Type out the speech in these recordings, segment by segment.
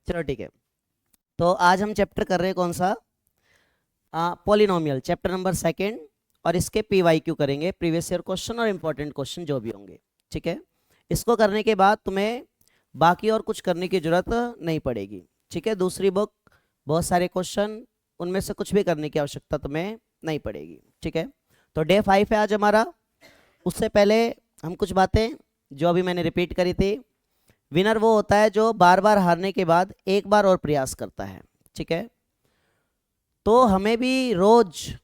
चलो ठीक है। तो आज हम चैप्टर कर रहे हैं कौन सा, पॉलिनोमियल, चैप्टर नंबर 2 और इसके PYQ करेंगे, प्रीवियस ईयर क्वेश्चन और इंपॉर्टेंट क्वेश्चन जो भी होंगे। ठीक है, इसको करने के बाद तुम्हें बाकी और कुछ करने की जरूरत नहीं पड़ेगी। ठीक है, दूसरी बुक बहुत सारे क्वेश्चन, उनमें से कुछ भी करने की आवश्यकता तुम्हें नहीं पड़ेगी। ठीक है, तो डे 5 है आज हमारा। उससे पहले हम कुछ बातें जो अभी मैंने रिपीट करी थी। विनर वो होता है जो बार बार हारने के बाद एक बार और प्रयास करता है। ठीक है, तो हमें भी रोज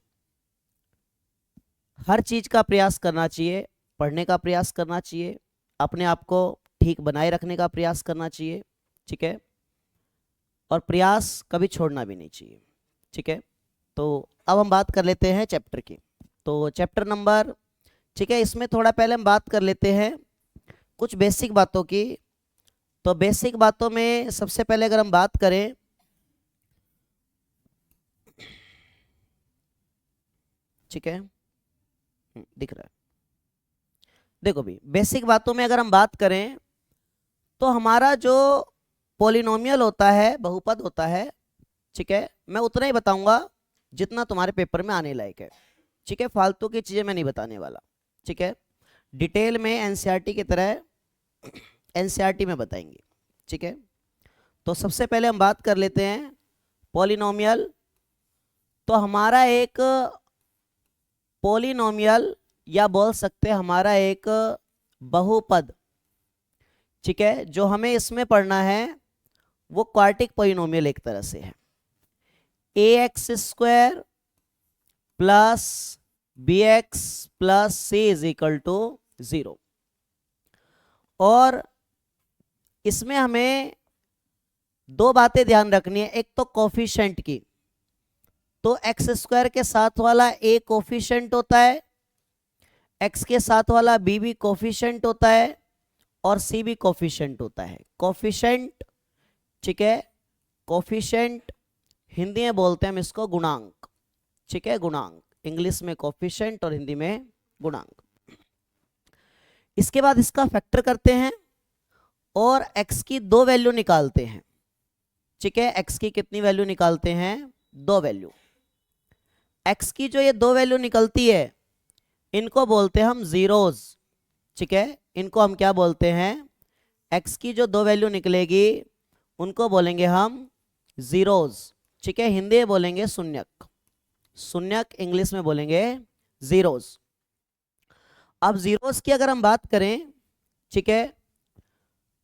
हर चीज का प्रयास करना चाहिए, पढ़ने का प्रयास करना चाहिए, अपने आप को ठीक बनाए रखने का प्रयास करना चाहिए। ठीक है, और प्रयास कभी छोड़ना भी नहीं चाहिए। ठीक है, तो अब हम बात कर लेते हैं चैप्टर की। तो चैप्टर नंबर, ठीक है, इसमें थोड़ा पहले हम बात कर लेते हैं कुछ बेसिक बातों की। तो बेसिक बातों में सबसे पहले अगर हम बात करें, ठीक है, दिख रहा है, देखो भी बेसिक बातों में अगर हम बात करें तो हमारा जो पॉलिनोमियल होता है, बहुपद होता है, ठीक है, मैं उतना ही बताऊंगा जितना तुम्हारे पेपर में आने लायक है। ठीक है, फालतू की चीजें मैं नहीं बताने वाला। ठीक है, डिटेल में एनसीईआरटी की तरह एनसीईआरटी में बताएंगे। ठीक है, तो सबसे पहले हम बात कर लेते हैं पॉलिनोमियल। तो हमारा एक पॉलिनोमियल, या बोल सकते हैं हमारा एक बहुपद, ठीक है, जो हमें इसमें पढ़ना है वो क्वार्टिक पॉलिनोमियल एक तरह से है। ax² plus bx plus c is equal to 0। और इसमें हमें दो बातें ध्यान रखनी है। एक तो कोफिशिएंट की, तो x² के साथ वाला a कोफिशिएंट होता है, x के साथ वाला b भी कोफिशिएंट होता है, और c भी कोफिशिएंट होता है। कोफिशिएंट, ठीक है, कोफिशिएंट हिंदी में बोलते हैं हम इसको गुणांक। ठीक है, गुणांक, इंग्लिश में कोफिशिएंट और हिंदी में गुणांक। इसके बाद इसका फैक्टर करते हैं और x की दो वैल्यू निकालते हैं। ठीक है, x की कितनी वैल्यू निकालते हैं? दो वैल्यू। x की जो ये दो वैल्यू निकलती है इनको बोलते हैं हम जीरोज। ठीक है, इनको हम क्या बोलते हैं? x की जो दो वैल्यू निकलेगी उनको बोलेंगे हम जीरोज। ठीक है, हिंदी में बोलेंगे शून्यक, शून्यक इंग्लिश में बोलेंगे जीरोज। अब जीरोज की अगर हम बात करें, ठीक है,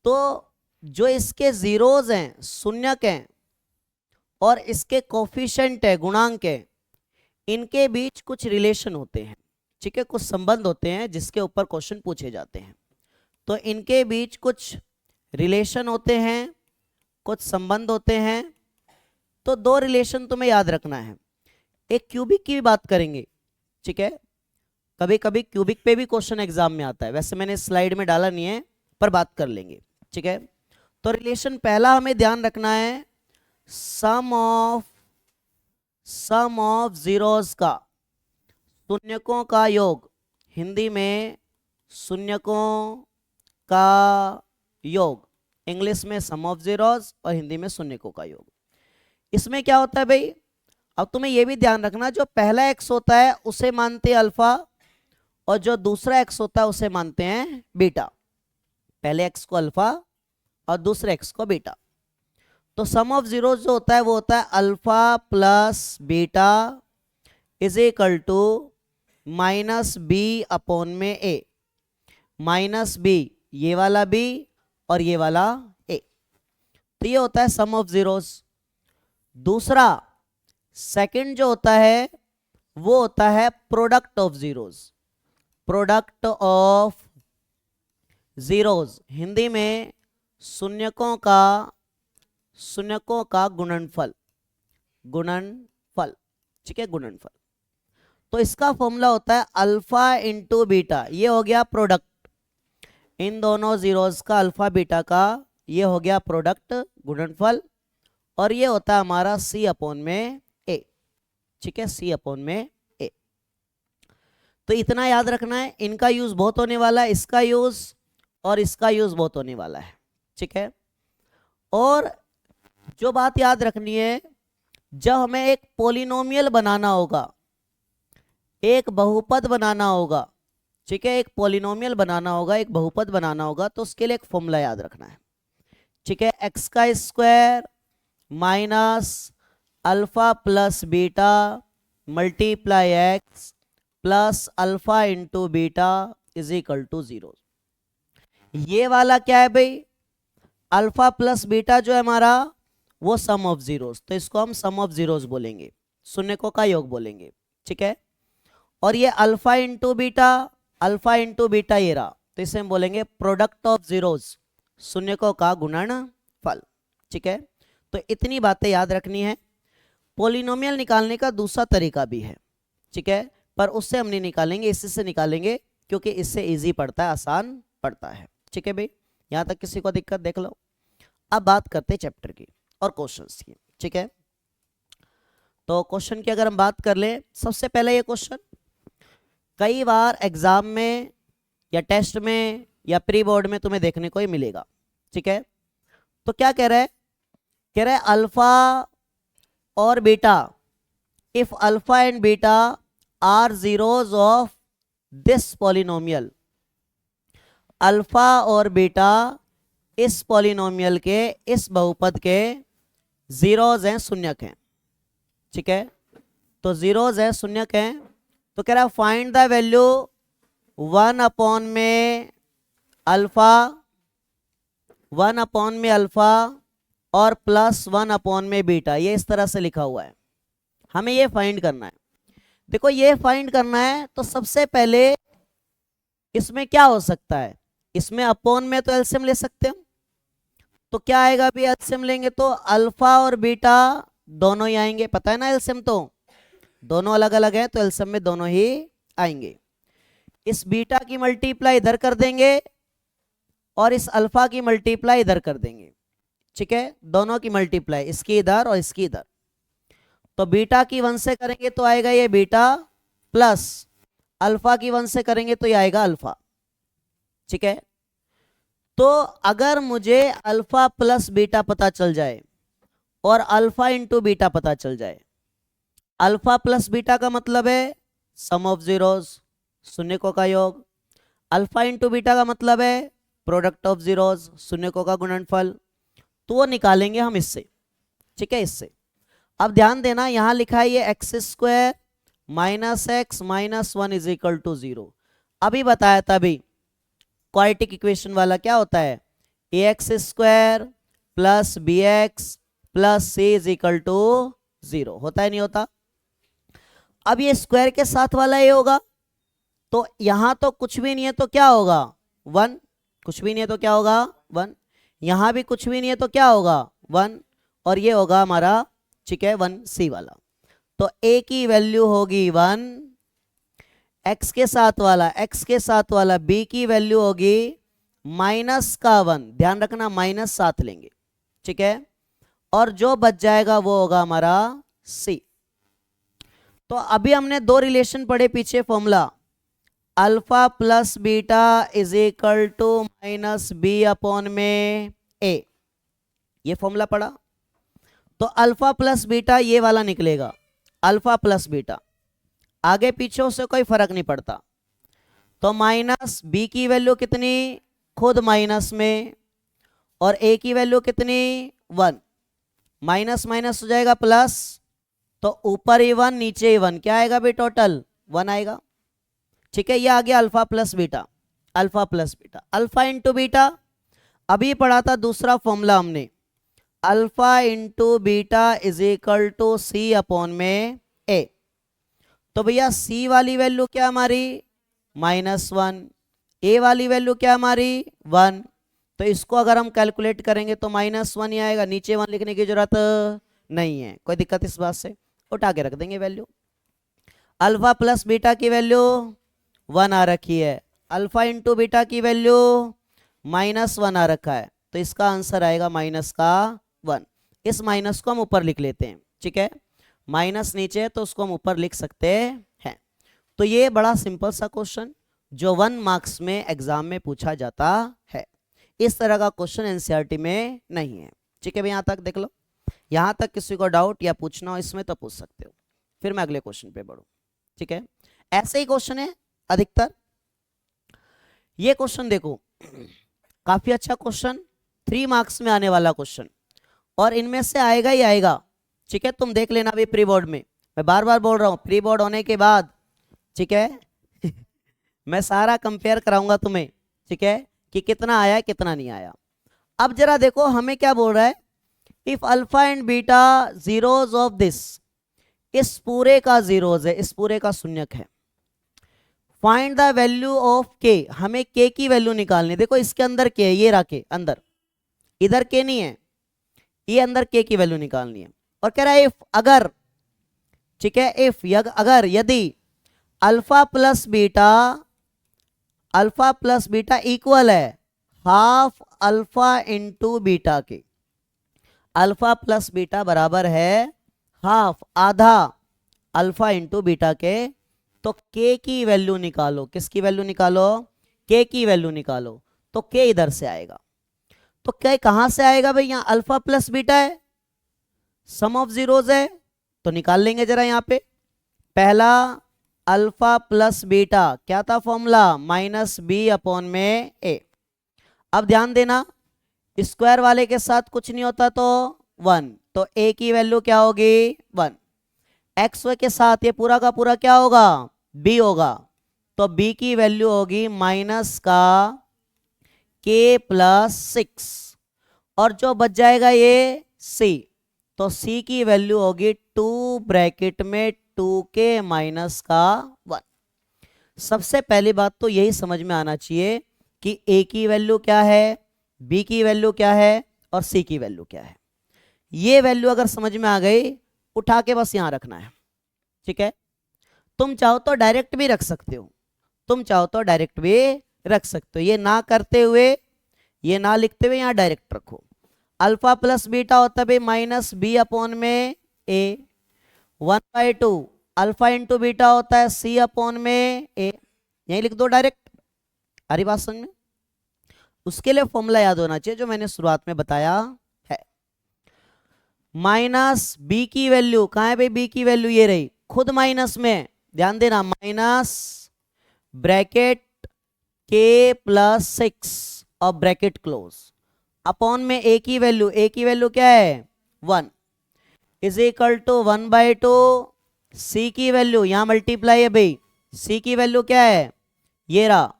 तो जो इसके जीरोज हैं, शून्यक हैं, और इसके कोफिशिएंट है, गुणांक है, इनके बीच कुछ रिलेशन होते हैं। ठीक है, कुछ संबंध होते हैं जिसके ऊपर क्वेश्चन पूछे जाते हैं। तो इनके बीच कुछ रिलेशन होते हैं, कुछ संबंध होते हैं। तो दो रिलेशन तुम्हें याद रखना है। एक क्यूबिक की भी बात करेंगे। ठीक है, कभी कभी क्यूबिक पे भी क्वेश्चन एग्जाम में आता है, वैसे मैंने स्लाइड में डाला नहीं है पर बात कर लेंगे। ठीक है, तो रिलेशन पहला हमें ध्यान रखना है, सम ऑफ जीरोस का, शून्यकों का योग, हिंदी में शून्यकों का योग, इंग्लिश में सम ऑफ जीरोस और हिंदी में शून्यकों का योग। इसमें क्या होता है भाई, अब तुम्हें यह भी ध्यान रखना, जो पहला x होता है उसे मानते हैं अल्फा, और जो दूसरा x होता है उसे मानते हैं बीटा। पहले x को अल्फा और दूसरे x को बीटा। तो सम ऑफ जीरो जो होता है वो होता है alpha plus beta is equal to minus b upon में ए। माइनस बी, ये वाला b और ये वाला a। तो ये होता है सम ऑफ जीरोस। दूसरा सेकंड जो होता है वो होता है product of zeros. Product of zeros, Hindi में शून्यकों का गुणनफल, गुणनफल। ठीक है, गुणनफल। तो इसका फॉर्मूला होता है अल्फा इंटू बीटा, ये हो गया प्रोडक्ट, इन दोनों जीरोस का अल्फा बीटा का, ये हो गया प्रोडक्ट, गुणनफल। और ये होता है हमारा c अपॉन में a। ठीक है, c अपॉन में a। तो इतना याद रखना है, इनका यूज बहुत होने वाला है, इसका यूज और इसका यूज बहुत होने वाला है। ठीक है, और जो बात याद रखनी है, जब हमें एक पॉलिनोमियल बनाना होगा, एक बहुपद बनाना होगा, ठीक है, एक पॉलिनोमियल बनाना होगा, एक बहुपद बनाना होगा, तो उसके लिए एक फॉर्मूला याद रखना है, ठीक है। एक्स का square minus alpha plus beta multiply x plus alpha into beta is equal to 0। ये वाला क्या है भाई, अल्फा प्लस बीटा जो है हमारा वो सम ऑफ जीरोस, तो इसको हम सम ऑफ जीरोस बोलेंगे, शून्यकों का योग बोलेंगे, ठीक है। और ये alpha into beta, alpha into beta ये रहा, तो इसे हम बोलेंगे प्रोडक्ट ऑफ जीरोस, शून्यकों का गुणनफल, ठीक है। तो इतनी बातें याद रखनी है। पॉलिनोमियल निकालने का दूसरा तरीका भी है, ठीक है, पर उससे हम नहीं निकालेंगे, इसी से निकालेंगे, क्योंकि इससे इजी पड़ता है, आसान पड़ता है, ठीक है भाई। यहां तक किसी को दिक्कत देख लो। अब बात करते हैं चैप्टर की और क्वेश्चंस की, ठीक है। तो क्वेश्चन की अगर हम बात कर ले, सबसे पहले ये क्वेश्चन कई बार एग्जाम में या टेस्ट में या प्री बोर्ड में तुम्हें देखने को ही मिलेगा, ठीक है। तो क्या कह रहा है, कह रहा है अल्फा और beta, if alpha and beta are zeros of this polynomial, alpha और बीटा इस पॉलिनोमियल के, इस बहुपद के जीरोज हैं, शून्यक हैं, ठीक है। तो जीरोज है, शून्यक हैं, तो कह रहा है फाइंड द वैल्यू 1 अपॉन में अल्फा, 1 अपॉन में अल्फा और प्लस 1 अपॉन में बीटा, ये इस तरह से लिखा हुआ है, हमें ये फाइंड करना है। देखो ये फाइंड करना है, तो सबसे पहले इसमें क्या हो सकता है, इसमें अपॉन में तो एलसीएम ले सकते हैं, तो क्या आएगा भी, एलसीएम लेंगे तो अल्फा और बीटा दोनों ही आएंगे, पता है ना, एलसीएम तो दोनों अलग अलग है, तो एलसीएम में दोनों ही आएंगे। इस बीटा की मल्टीप्लाई इधर कर देंगे और इस अल्फा की मल्टीप्लाई इधर कर देंगे, ठीक है, दोनों की मल्टीप्लाई, इसकी इधर और इसकी इधर। तो बीटा की 1 से करेंगे तो आएगा ये बीटा, प्लस अल्फा की 1 से करेंगे तो ये आएगा अल्फा, ठीक है। तो अगर मुझे अल्फा प्लस बीटा पता चल जाए और अल्फा इंटू बीटा पता चल जाए, अल्फा प्लस बीटा का मतलब है सम ऑफ जीरोस, शून्यकों का योग, अल्फा इंटू बीटा का मतलब है प्रोडक्ट ऑफ जीरोस, शून्यकों का गुणनफल, तो वो निकालेंगे हम इससे, ठीक है, इससे। अब ध्यान देना, यहां लिखा है ये x square minus x minus 1 is equal to 0। अभी बताया था अभी क्वाड्रेटिक इक्वेशन वाला क्या होता है, a x square plus b x plus c is equal to 0, होता है नहीं होता। अब ये स्क्वायर के साथ वाला ये होगा, तो यहां तो कुछ भी नहीं है तो क्या होगा 1, कुछ भी नहीं है तो क्या होगा 1, यहां भी कुछ भी नहीं है तो क्या होगा 1, और ये होगा हमारा, ठीक है, 1 सी वाला। तो ए की वैल्यू होगी 1, एक्स के साथ वाला, एक्स के साथ वाला बी की वैल्यू होगी माइनस का 1, ध्यान रखना माइनस साथ लेंगे, ठीक है, और जो बच जाएगा वो होगा हमारा सी। तो अभी हमने दो रिलेशन पढ़े पीछे, formula alpha plus beta is equal to minus b upon में ए, ये फॉर्मूला पढ़ा। तो अल्फा प्लस बीटा ये वाला निकलेगा, अल्फा प्लस बीटा, आगे पीछे से कोई फर्क नहीं पड़ता। तो माइनस बी की वैल्यू कितनी, खुद माइनस में, और ए की वैल्यू कितनी 1, माइनस माइनस हो जाएगा प्लस, तो ऊपर ही 1 नीचे ही 1, क्या आएगा भाई टोटल 1 आएगा, ठीक है। ये आ गया alpha plus beta, alpha plus beta, alpha into beta अभी पढ़ा था दूसरा फॉर्मूला हमने, alpha into beta is equal to c upon में ए। तो भैया सी वाली वैल्यू क्या हमारी -1, ए वाली वैल्यू क्या हमारी 1, तो इसको अगर हम कैलकुलेट करेंगे तो -1 ही आएगा, नीचे 1 लिखने की जरूरत नहीं है, कोई दिक्कत इस बात से, उठा के रख देंगे वैल्यू। अल्फा प्लस बीटा की वैल्यू 1 आ रखी है, अल्फा इंटू बीटा की वैल्यू -1 आ रखा है, तो इसका आंसर आएगा -1। इस माइनस को हम ऊपर लिख लेते हैं, ठीक है, माइनस नीचे है तो उसको हम ऊपर लिख सकते हैं। तो ये बड़ा सिंपल सा क्वेश्चन जो 1 मार्क्स में एग्जाम में पूछा जाता है, इस तरह का क्वेश्चन एनसीईआरटी में नहीं है, ठीक है भाई, यहां तक देख लो। यहां तक किसी को डाउट या पूछना हो इसमें तो पूछ सकते हो, फिर मैं अगले क्वेश्चन पे बढ़ूं। ठीक है, ऐसे ही क्वेश्चन है अधिकतर। ये क्वेश्चन देखो, काफी अच्छा क्वेश्चन, 3 मार्क्स में आने वाला क्वेश्चन, और इनमें से आएगा ही आएगा। ठीक है, तुम देख लेना अभी प्री बोर्ड में, मैं बार बार बोल रहा हूं, प्री बोर्ड होने के बाद, ठीक है मैं सारा कंपेयर कराऊंगा तुम्हें, ठीक है, कि कितना आया कितना नहीं आया। अब जरा देखो हमें क्या बोल रहा है, if alpha and beta zeros of this, इस पूरे का जीरोज है, इस पूरे का शून्यक है। फाइंड द वैल्यू ऑफ के, हमें के की वैल्यू निकालनी। देखो इसके अंदर के है, ये रहा के अंदर, इधर के नहीं है, ये अंदर के की वैल्यू निकालनी है। और कह रहा है इफ, अगर, ठीक है, इफ अगर, यदि अल्फा प्लस बीटा इक्वल है हाफ अल्फा इंटू बीटा के, अल्फा प्लस बीटा बराबर है हाफ, आधा अल्फा इंटू बीटा के, तो के की वैल्यू निकालो। किसकी वैल्यू निकालो? के की वैल्यू निकालो। तो के इधर से आएगा, तो के कहां से आएगा भाई? यहां अल्फा प्लस बीटा है, सम ऑफ जीरोज है, तो निकाल लेंगे जरा यहां पे। पहला अल्फा प्लस बीटा क्या था फॉर्मूला? माइनस बी अपॉन में ए। अब ध्यान देना, स्क्वायर वाले के साथ कुछ नहीं होता तो 1, तो ए की वैल्यू क्या होगी? 1। एक्स के साथ ये पूरा का पूरा क्या होगा? बी होगा, तो बी की वैल्यू होगी माइनस का के प्लस 6, और जो बच जाएगा ये सी, तो सी की वैल्यू होगी 2 ब्रैकेट में 2k माइनस का 1। सबसे पहली बात तो यही समझ में आना चाहिए कि a की वैल्यू क्या है, b की वैल्यू क्या है और c की वैल्यू क्या है। ये वैल्यू अगर समझ में आ गई, उठा के बस यहां रखना है। ठीक है, तुम चाहो तो डायरेक्ट भी रख सकते हो, तुम चाहो तो डायरेक्ट भी रख सकते हो, ये ना करते हुए, ये ना लिखते हुए यहां डायरेक्ट रखो। अल्फा प्लस बीटा होता है माइनस बी अपॉन में ए, 1/2 अल्फा इंटू बीटा होता है सी अपॉन में ए, यही लिख दो डायरेक्ट। अरे बात समझ में? उसके लिए फॉर्मूला याद होना चाहिए जो मैंने शुरुआत में बताया है। माइनस बी की वैल्यू कहां है भाई? बी की वैल्यू ये रही, खुद माइनस में, ध्यान देना, माइनस ब्रैकेट के प्लस 6 और ब्रैकेट क्लोज, अपॉन में ए की वैल्यू, ए की वैल्यू क्या है? 1, इज इक्वल टू 1/2 सी की वैल्यू, यहां मल्टीप्लाई है भाई, सी की वैल्यू क्या है? ये रहा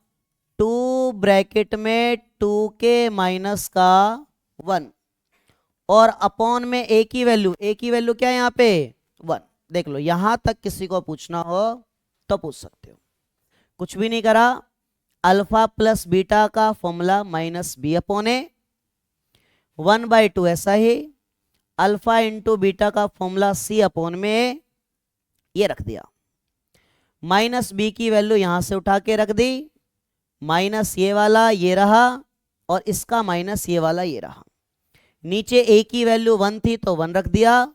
2 ब्रैकेट में 2k माइनस का 1, और अपॉन में ए की वैल्यू, ए की वैल्यू क्या है यहां पे? 1। देख लो, यहां तक किसी को पूछना हो तो पूछ सकते हो, कुछ भी नहीं करा। अल्फा प्लस बीटा का फॉर्मूला माइनस बी अपॉन ए, 1/2 ऐसा ही, अल्फा इंटू बीटा का फॉर्मूला सी अपॉन में, ये रख दिया। माइनस बी की वैल्यू यहां से उठा के रख दी, माइनस ये वाला ये रहा, और इसका माइनस ये वाला ये रहा। नीचे ए की वैल्यू 1 थी तो 1 रख दिया,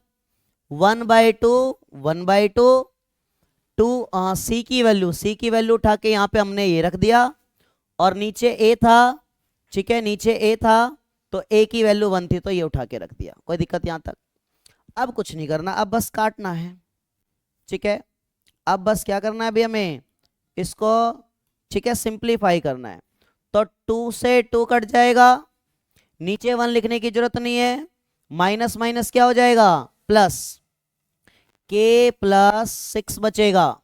1/2 1/2, सी की वैल्यू उठा के यहां पे हमने ये रख दिया, और नीचे ए था, ठीक है, नीचे ए था तो ए की वैल्यू 1 थी तो ये उठा के रख दिया। कोई दिक्कत यहां तक? अब कुछ नहीं करना, अब बस काटना है। ठीक है, अब बस क्या करना है अभी हमें? इसको, ठीक है, सिंप्लीफाई करना है। तो 2 से 2 कट जाएगा, नीचे 1 लिखने की जरूरत नहीं है, माइनस माइनस क्या हो जाएगा? प्लस, के प्लस 6 बचेगा,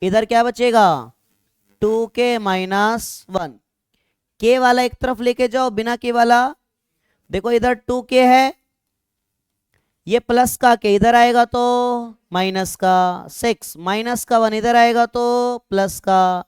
इधर क्या बचेगा? 2k minus 1। के वाला एक तरफ लेके जाओ, बिना के वाला, देखो इधर 2k है, ये प्लस का के इधर आएगा तो माइनस का 6, माइनस का 1 इधर आएगा तो प्लस का,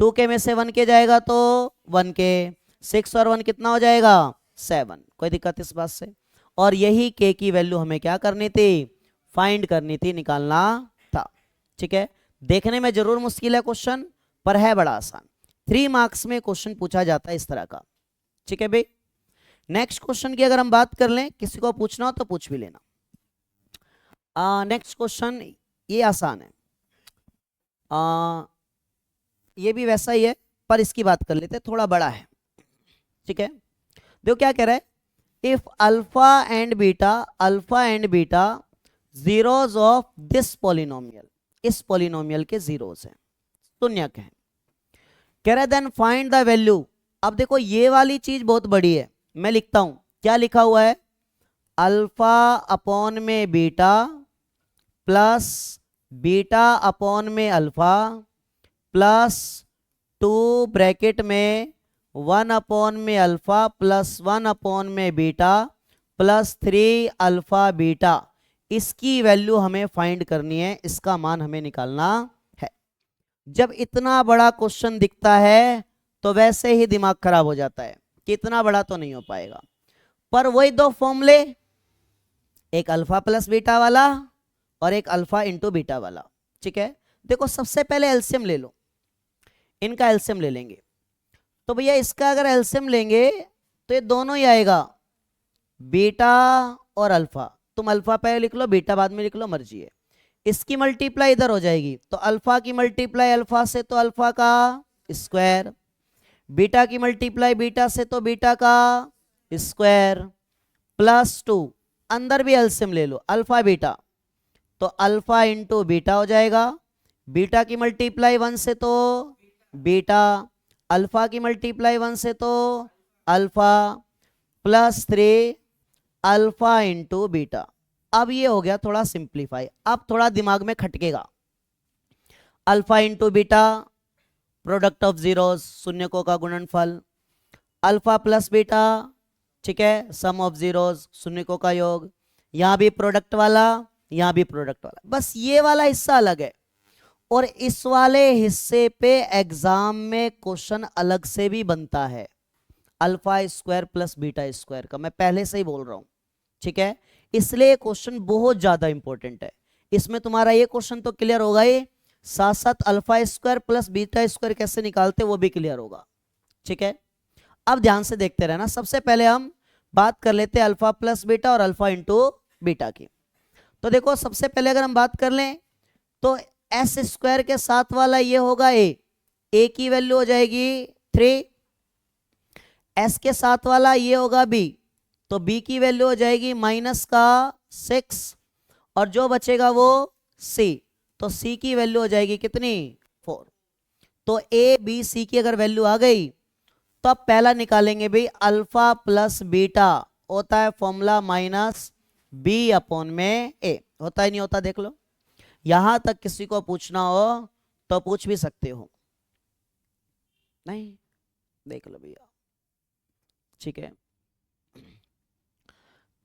2k में से 1k जाएगा तो 1k, 6 और 1 कितना हो जाएगा? 7। कोई दिक्कत इस बात से? और यही k की वैल्यू हमें क्या करनी थी? फाइंड करनी थी, निकालना था। ठीक है, देखने में जरूर मुश्किल है क्वेश्चन, पर है बड़ा आसान। 3 मार्क्स में क्वेश्चन पूछा जाता है इस तरह का। ठीक है भाई, नेक्स्ट क्वेश्चन की अगर हम बात कर लें, किसी को पूछना हो तो पूछ भी लेना। नेक्स्ट क्वेश्चन ये आसान है, ये भी वैसा ही है, पर इसकी बात कर लेते हैं, थोड़ा बड़ा है। ठीक है, देखो क्या कह रहा है, if alpha and beta zeros of this polynomial, इस पॉलिनोमियल के जीरोज हैं, शून्यक हैं। कह रहे देन फाइंड द वैल्यू। अब देखो ये वाली चीज बहुत बड़ी है, मैं लिखता हूं, क्या लिखा हुआ है, अल्फा अपॉन में बीटा प्लस बीटा अपॉन में अल्फा प्लस 2 ब्रैकेट में 1 अपॉन में अल्फा प्लस 1 अपॉन में बीटा प्लस 3 अल्फा बीटा। इसकी वैल्यू हमें फाइंड करनी है, इसका मान हमें निकालना है। जब इतना बड़ा क्वेश्चन दिखता है तो वैसे ही दिमाग खराब हो जाता है कि इतना बड़ा तो नहीं हो पाएगा, पर वही दो फॉर्मूले, एक अल्फा प्लस बीटा वाला और एक अल्फा इंटू बीटा वाला। ठीक है, देखो सबसे पहले एलसीएम ले लो, इनका एलसीएम ले लेंगे। तो भैया इसका अगर एलसीएम लेंगे तो ये दोनों ही आएगा, बीटा और अल्फा। तुम अल्फा पहले लिख लो, बीटा बाद में लिख लो, मर्जी है। इसकी मल्टीप्लाई इधर हो जाएगी, तो अल्फा की मल्टीप्लाई अल्फा से तो अल्फा का स्क्वायर, बीटा की मल्टीप्लाई बीटा से तो बीटा का स्क्वायर प्लस 2, अंदर भी एलसीएम ले लो, अल्फा बीटा, तो अल्फा इंटू बीटा हो जाएगा। बीटा की मल्टीप्लाई 1 से तो बीटा, अल्फा की मल्टीप्लाई 1 से तो alpha plus 3 alpha into beta. अब ये हो गया थोड़ा सिंप्लीफाई, अब थोड़ा दिमाग में खटकेगा। Alpha into beta product of zeros, शून्यकों का गुणनफल, अल्फा प्लस बीटा, ठीक है, सम ऑफ जीरोस, शून्यकों का योग, यहां भी प्रोडक्ट वाला, यहां भी प्रोडक्ट वाला, बस ये वाला हिस्सा अलग है। और इस वाले हिस्से पे एग्जाम में क्वेश्चन अलग से भी बनता है, alpha square plus beta square का, मैं पहले से ही बोल रहा हूं। ठीक है, इसलिए क्वेश्चन बहुत ज्यादा इंपॉर्टेंट है। इसमें तुम्हारा ये क्वेश्चन तो क्लियर होगा ही, साथ साथ alpha square plus beta square कैसे निकालते वो भी क्लियर होगा। ठीक है, अब ध्यान से देखते रहना। सबसे पहले हम बात कर लेते हैं अल्फा प्लस बीटा और अल्फा इंटू बीटा की। तो देखो सबसे पहले अगर हम बात कर लें तो एस स्क्वायर के साथ वाला ये होगा ए की वैल्यू हो जाएगी 3, एस के साथ वाला ये होगा बी, तो बी की वैल्यू हो जाएगी माइनस का 6, और जो बचेगा वो सी, तो सी की वैल्यू हो जाएगी कितनी 4। तो ए बी सी की अगर वैल्यू आ गई तो अब पहला निकालेंगे भाई, अल्फा प्लस बीटा होता है फॉर्मूला माइनस बी अपॉन में ए, होता ही नहीं होता, देख लो। यहां तक किसी को पूछना हो तो पूछ भी सकते हो, नहीं देख लो भैया। ठीक है,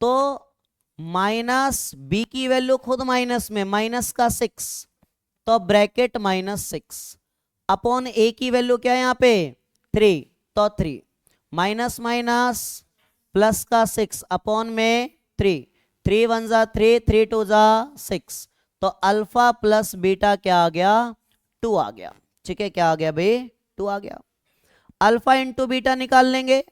तो माइनस बी की वैल्यू खुद माइनस में, माइनस का 6, तो ब्रैकेट माइनस 6 अपॉन ए की वैल्यू क्या है यहाँ पे 3, तो 3 माइनस माइनस प्लस का 6 अपॉन में 3, 3 1 जा 3, 3 2 जा 6, तो अल्फा प्लस बीटा क्या आ गया 2 आ गया। ठीक है, क्या आ गया भाई 2 आ गया। अल्फा इंटू बीटा निकाल लेंगे,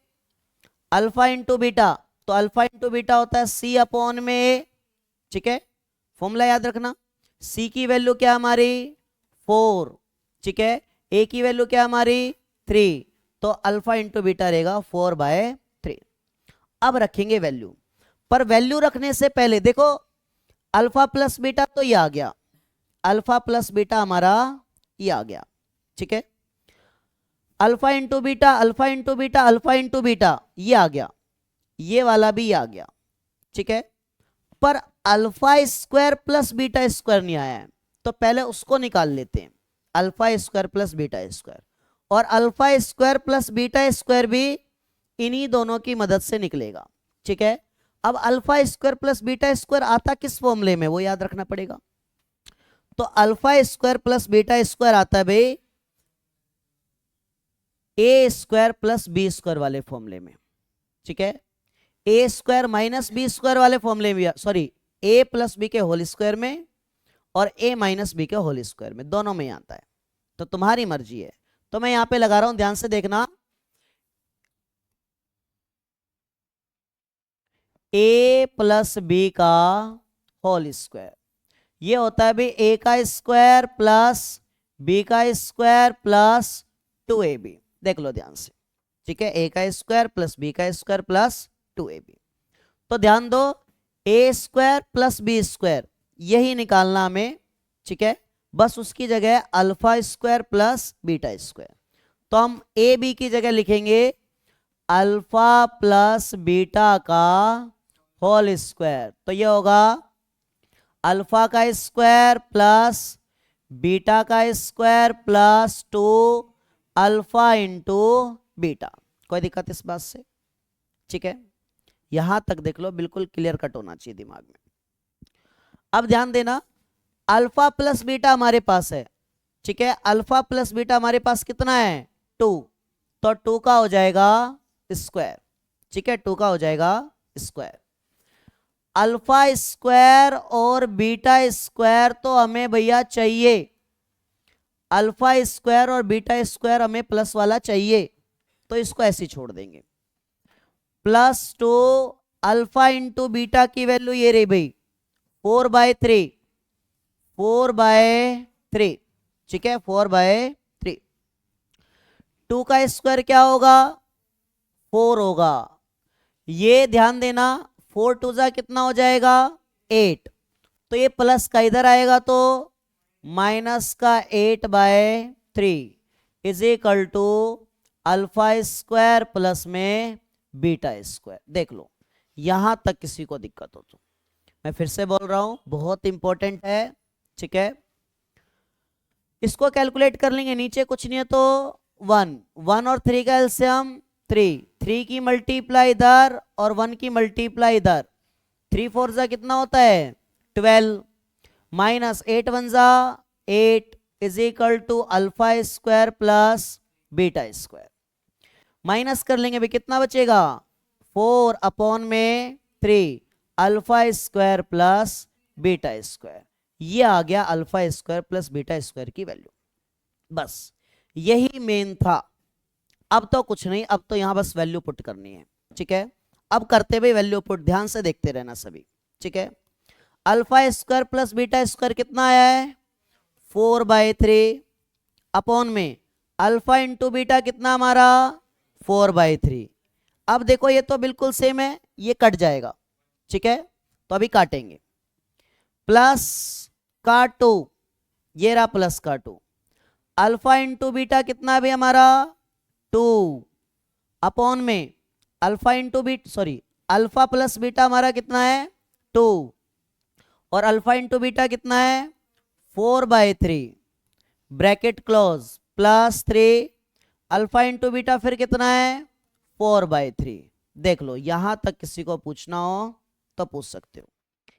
अल्फा इंटू बीटा, तो अल्फा इंटू बीटा होता है सी अपॉन में ए। ठीक है, फॉर्मूला याद रखना, सी की वैल्यू क्या हमारी 4, ठीक है, ए की वैल्यू क्या हमारी 3, तो अल्फा इंटू बीटा रहेगा 4/3। अब रखेंगे वैल्यू, पर वैल्यू रखने से पहले देखो अल्फा प्लस बीटा तो ये आ गया, अल्फा प्लस बीटा हमारा ये आ गया। ठीक है, alpha into beta, alpha into beta, alpha into beta ये आ गया, ये वाला भी आ गया। ठीक है, पर alpha square plus beta square नहीं आया है, तो पहले उसको निकाल लेते हैं, alpha square plus beta square, और alpha square plus beta square भी इन्हीं दोनों की मदद से निकलेगा। ठीक है, अब alpha square plus beta square आता किस फॉर्मूले में वो याद रखना पड़ेगा। तो alpha square plus beta square आता है भाई ए स्क्वायर प्लस बी स्क्वायर वाले फॉर्मूले में। ठीक है, ए स्क्वायर माइनस बी स्क्वायर वाले फॉर्मूले में, सॉरी ए प्लस बी के होल स्क्वायर में और ए माइनस बी के होल स्क्वायर में, दोनों में आता है, तो तुम्हारी मर्जी है। तो मैं यहां पे लगा रहा हूं, ध्यान से देखना, ए प्लस बी का होल स्क्वायर, ये होता है भाई ए का स्क्वायर प्लस बी का स्क्वायर प्लस 2ab। देख लो ध्यान से, ठीक है, ए का स्क्वायर प्लस बी का स्क्वायर प्लस 2ab। तो ध्यान दो, ए स्क्वायर प्लस बी स्क्वायर यही निकालना हमें, ठीक है। बस उसकी जगह alpha square plus beta square, तो हम ए बी की जगह लिखेंगे अल्फा प्लस बीटा का होल स्क्वायर। तो ये होगा अल्फा का स्क्वायर प्लस बीटा का square plus 2 alpha into beta. कोई दिक्कत इस बात से? ठीक है, यहां तक देख लो, बिल्कुल क्लियर कट होना चाहिए दिमाग में। अब ध्यान देना, अल्फा प्लस बीटा हमारे पास है, ठीक है। अल्फा प्लस बीटा हमारे पास कितना है? 2, तो 2 का हो जाएगा स्क्वायर, ठीक है, 2 का हो जाएगा स्क्वायर। अल्फा स्क्वायर और बीटा स्क्वायर तो हमें भैया चाहिए, अल्फा स्क्वायर और बीटा स्क्वायर हमें प्लस वाला चाहिए, तो इसको ऐसे छोड़ देंगे। +2 अल्फा इंटू बीटा की वैल्यू ये रही भाई 4/3, 4/3, ठीक है, 4/3। 2 का स्क्वायर क्या होगा? 4 होगा। ये ध्यान देना, 4 2 जा कितना हो जाएगा? 8। तो ये प्लस का इधर आएगा तो माइनस का 8/3 is equal to alpha square plus में बीटा स्क्वायर। देख लो, यहां तक किसी को दिक्कत हो तो मैं फिर से बोल रहा हूं, बहुत इंपॉर्टेंट है, ठीक है। इसको कैलकुलेट कर लेंगे, नीचे कुछ नहीं है तो 1 और 3 का एलसीएम 3 की मल्टीप्लाई इधर और 1 की मल्टीप्लाई इधर, 3 4 जा कितना होता है? 12 माइनस 8 1 जा 8 is equal to alpha square plus beta square. Minus कर लेंगे भाई, कितना बचेगा? 4/3 alpha square plus beta square. ये आ गया alpha square plus beta square की वैल्यू। बस यही मेन था, अब तो कुछ नहीं, अब तो यहां बस वैल्यू पुट करनी है, ठीक है। अब करते हुए वैल्यू पुट, ध्यान से देखते रहना सभी, ठीक है। Alpha square plus beta square कितना आया है? 4/3 अपॉन में अल्फा इंटू बीटा कितना हमारा? 4/3। अब देखो ये तो बिल्कुल सेम है, ये कट जाएगा, ठीक है, तो अभी काटेंगे। प्लस का 2, ये रहा प्लस का 2, अल्फा इंटू बीटा कितना है भाई हमारा? 2 अपॉन में alpha into alpha plus beta हमारा कितना है? 2 और अल्फा इंटू बीटा कितना है? 4/3 bracket close +3 alpha into beta फिर कितना है? 4/3। देख लो, यहां तक किसी को पूछना हो तो पूछ सकते हो।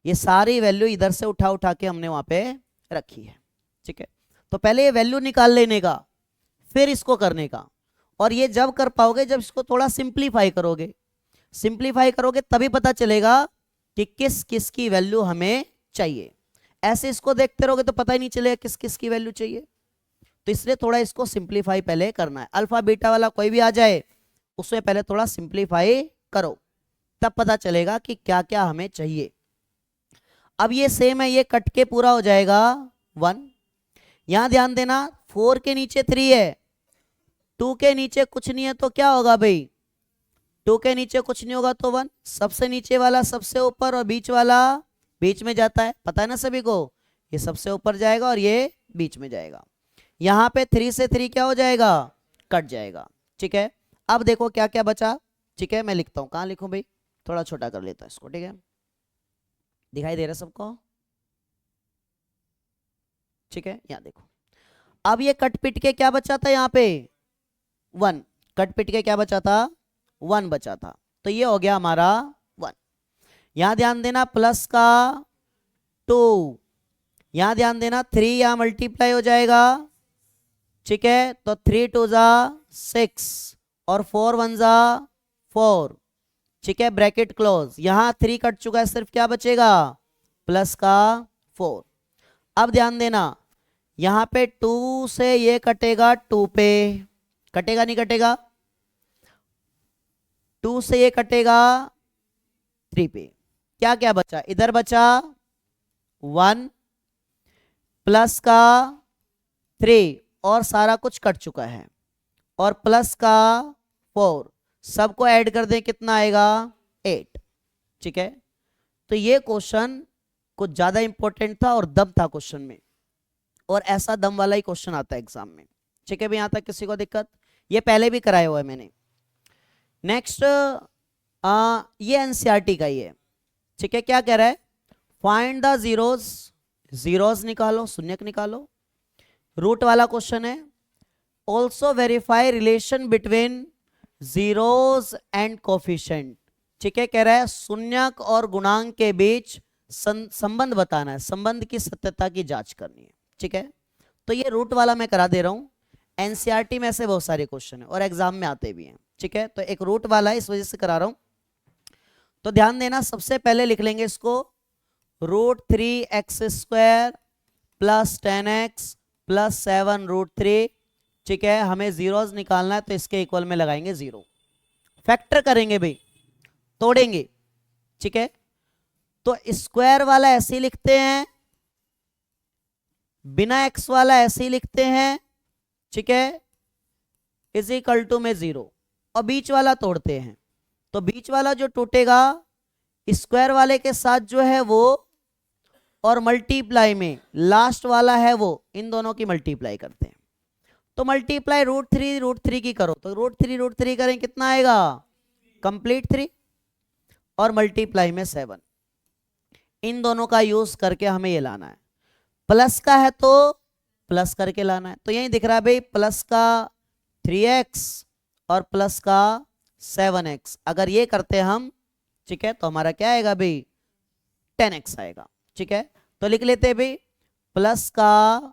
ये सारी वैल्यू इधर से उठा उठा के हमने वहां पे रखी है, ठीक है। तो पहले ये वैल्यू निकाल लेने का, फिर इसको करने का, और ये जब कर पाओगे जब इसको थोड़ा सिंप्लीफाई करोगे, सिंप्लीफाई करोगे तभी पता चलेगा कि किस किस की वैल्यू हमें चाहिए। ऐसे इसको देखते रहोगे तो पता ही नहीं चलेगा किस किस की वैल्यू चाहिए, तो इसलिए थोड़ा इसको सिंप्लीफाई पहले करना है। अल्फा बीटा वाला कोई भी आ जाए उसमें पहले थोड़ा सिंप्लीफाई करो, तब पता चलेगा कि क्या क्या हमें चाहिए। अब ये सेम है, ये कट के पूरा हो जाएगा 1। यहां ध्यान देना, 4 के नीचे 3 है, 2 के नीचे कुछ नहीं है तो क्या होगा भाई? 2 के नीचे कुछ नहीं होगा तो 1, सबसे नीचे वाला सबसे ऊपर और बीच वाला बीच में जाता है, पता है ना सभी को, ये सबसे ऊपर जाएगा और ये बीच में जाएगा। यहां पे 3 से 3 क्या हो जाएगा? कट जाएगा, ठीक है। अब देखो क्या क्या बचा, ठीक है, मैं लिखता हूं, कहां लिखूं भाई? थोड़ा छोटा कर लेता हूं इसको, ठीक है, दिखाई दे रहा है सबको? ठीक है, यहां देखो, अब ये कट पिट के क्या बचा था? यहाँ पे 1, कट पिट के क्या बचा था? 1 बचा था, तो ये हो गया हमारा 1। यहां ध्यान देना, प्लस का 2, यहां ध्यान देना 3 यहां मल्टीप्लाई हो जाएगा, ठीक है, तो 3 2 जा 6 और 4 1 जा 4, ठीक है, ब्रैकेट क्लोज। यहां 3 कट चुका है, सिर्फ क्या बचेगा? प्लस का 4। अब ध्यान देना, यहां पे 2 से ये कटेगा 2 पे, कटेगा नहीं कटेगा? 2 से ये कटेगा 3 पे, क्या क्या बचा? इधर बचा 1 प्लस का 3 और सारा कुछ कट चुका है, और प्लस का 4, सबको ऐड कर दें कितना आएगा? 8। ठीक है, तो ये क्वेश्चन कुछ ज्यादा इंपॉर्टेंट था और दम था क्वेश्चन में, और ऐसा दम वाला ही क्वेश्चन आता है एग्जाम में। ठीक है भाई, यहां तक किसी को दिक्कत? ये पहले भी कराया हुआ है मैंने। नेक्स्ट ये एनसीईआरटी का ही है। ठीक है, क्या कह रहा है? फाइंड द जीरोज, जीरोज निकालो, शून्यक निकालो, रूट वाला क्वेश्चन है। Also verify relation between zeros and coefficient. ठीक है, कह रहा है शून्यक और गुणांक के बीच संबंध बताना है, संबंध की सत्यता की जांच करनी है। ठीक है, तो ये रूट वाला मैं करा दे रहा हूं। एनसीईआरटी में ऐसे बहुत सारे क्वेश्चन है और एग्जाम में आते भी हैं। ठीक है, तो एक रूट वाला है, इस वजह से करा रहा हूं। तो ध्यान देना, सबसे पहले लिख लेंगे इसको √3x² प्लस 10x प्लस 7√3। ठीक है, हमें जीरोज निकालना है तो इसके इक्वल में लगाएंगे 0, फैक्टर करेंगे भाई, तोड़ेंगे। ठीक है, तो स्क्वायर वाला ऐसे ही लिखते हैं, बिना x वाला ऐसे ही लिखते हैं। ठीक है, इज इक्वल टू में 0, और बीच वाला तोड़ते हैं। तो बीच वाला जो टूटेगा स्क्वायर वाले के साथ जो है वो, और मल्टीप्लाई में लास्ट वाला है वो, इन दोनों की मल्टीप्लाई करते हैं। तो मल्टीप्लाई √3 की करो, तो √3 करें कितना आएगा? कंप्लीट 3, और मल्टीप्लाई में 7। इन दोनों का यूज करके हमें ये लाना है। प्लस का है तो प्लस करके लाना है। तो यही दिख रहा है भाई, प्लस का 3x और प्लस का 7x, अगर ये करते हम, ठीक है, तो हमारा क्या आएगा भाई? 10x आएगा। ठीक है, तो लिख लेते हैं भाई, प्लस का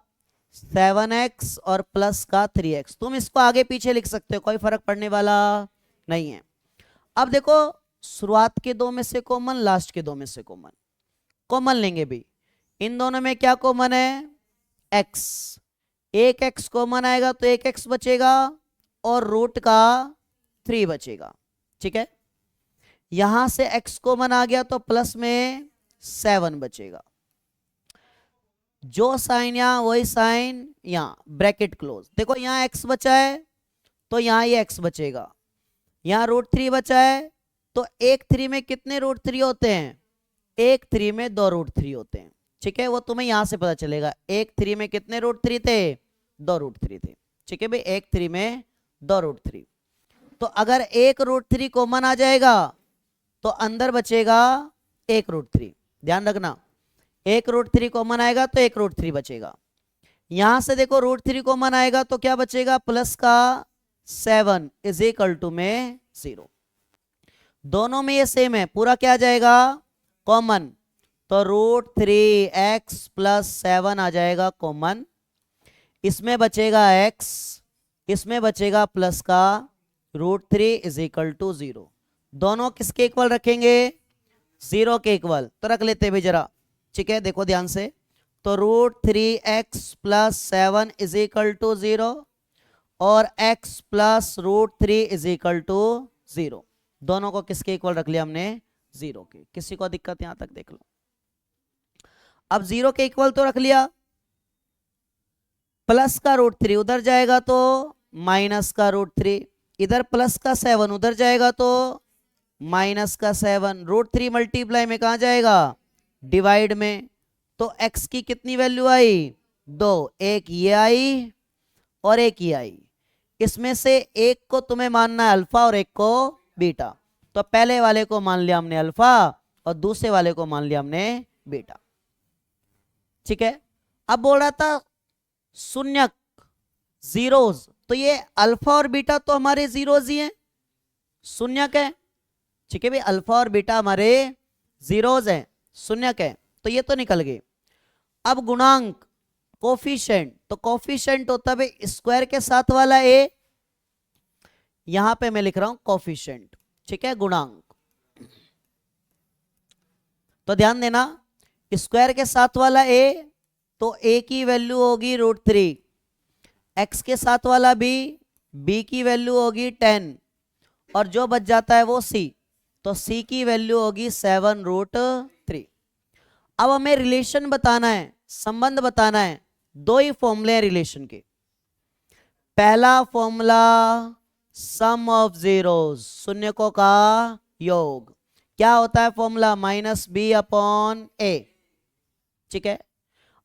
7x और प्लस का 3x। तुम इसको आगे पीछे लिख सकते हो, कोई फर्क पड़ने वाला नहीं है। अब देखो, शुरुआत के दो में से कॉमन, लास्ट के दो में से कॉमन, कॉमन लेंगे भाई। इन दोनों में क्या कॉमन है? x, एक x कॉमन आएगा तो एक x बचेगा, और रूट का 3 बचेगा। ठीक है, यहां से x कॉमन आ गया तो प्लस में 7 बचेगा। जो साइन यहां वही साइन यहां, ब्रैकेट क्लोज। देखो यहां x बचा है तो यहां ये x बचेगा, यहां √3 बचा है, तो एक 3 में कितने √3 होते हैं? एक 3 में 2 √3 होते हैं। ठीक है, वो तुम्हें यहां से पता चलेगा, एक 3 में कितने √3 थे? 2 √3 थे। ठीक है भाई, एक 3 में 2 √3। तो अगर एक √3 कॉमन आ जाएगा तो अंदर बचेगा एक √3। ध्यान रखना, एक √3 कॉमन आएगा तो एक √3 बचेगा। यहां से देखो √3 कॉमन आएगा तो क्या बचेगा? प्लस का 7 इज इक्वल टू में 0। दोनों में ये सेम है, पूरा क्या आ जाएगा? कॉमन। तो √3x प्लस 7 आ जाएगा कॉमन। इसमें बचेगा x, इसमें बचेगा प्लस का √3 इज इक्वल टू 0। दोनों किसके इक्वल रखेंगे? 0 के इक्वल। तो रख लेते हैं भाई जरा। ठीक है, देखो ध्यान से, तो √3x plus 7 is equal to 0, और x plus √3 is equal to 0। दोनों को किसके इक्वल रख लिया हमने? 0 के। किसी को दिक्कत? यहां तक देख लो। अब 0 के इक्वल तो रख लिया, प्लस का √3 उधर जाएगा तो माइनस का √3, इधर प्लस का 7 उधर जाएगा तो माइनस का 7। √3 मल्टीप्लाई में कहां जाएगा? डिवाइड में। तो x की कितनी वैल्यू आई? 2। एक ये आई और एक ये आई। इसमें से एक को तुम्हें मानना है अल्फा और एक को बीटा। तो पहले वाले को मान लिया हमने अल्फा और दूसरे वाले को मान लिया हमने बीटा। ठीक है, अब बोल रहा था शून्यक, जीरोज, तो ये अल्फा और बीटा तो हमारे जीरोज ही हैं, शून्यक है। ठीक है भाई, अल्फा और बीटा हमारे जीरोज हैं, शून्यक है, तो ये तो निकल गए। अब गुणांक, कोफिशिएंट, तो कोफिशिएंट होता है स्क्वायर के साथ वाला a, यहां पे मैं लिख रहा हूं कोफिशिएंट। ठीक है, गुणांक। तो ध्यान देना, स्क्वायर के साथ वाला a, तो a की वैल्यू होगी √3, x के साथ वाला b की वैल्यू होगी 10, और जो बच जाता है वो c, तो c की वैल्यू होगी 7√3। अब हमें रिलेशन बताना है, संबंध बताना है। दो ही फॉर्मूले हैं रिलेशन के। पहला फॉर्मूला सम ऑफ जीरोस, शून्यकों का योग, क्या होता है फॉर्मूला, -b/a। ठीक है,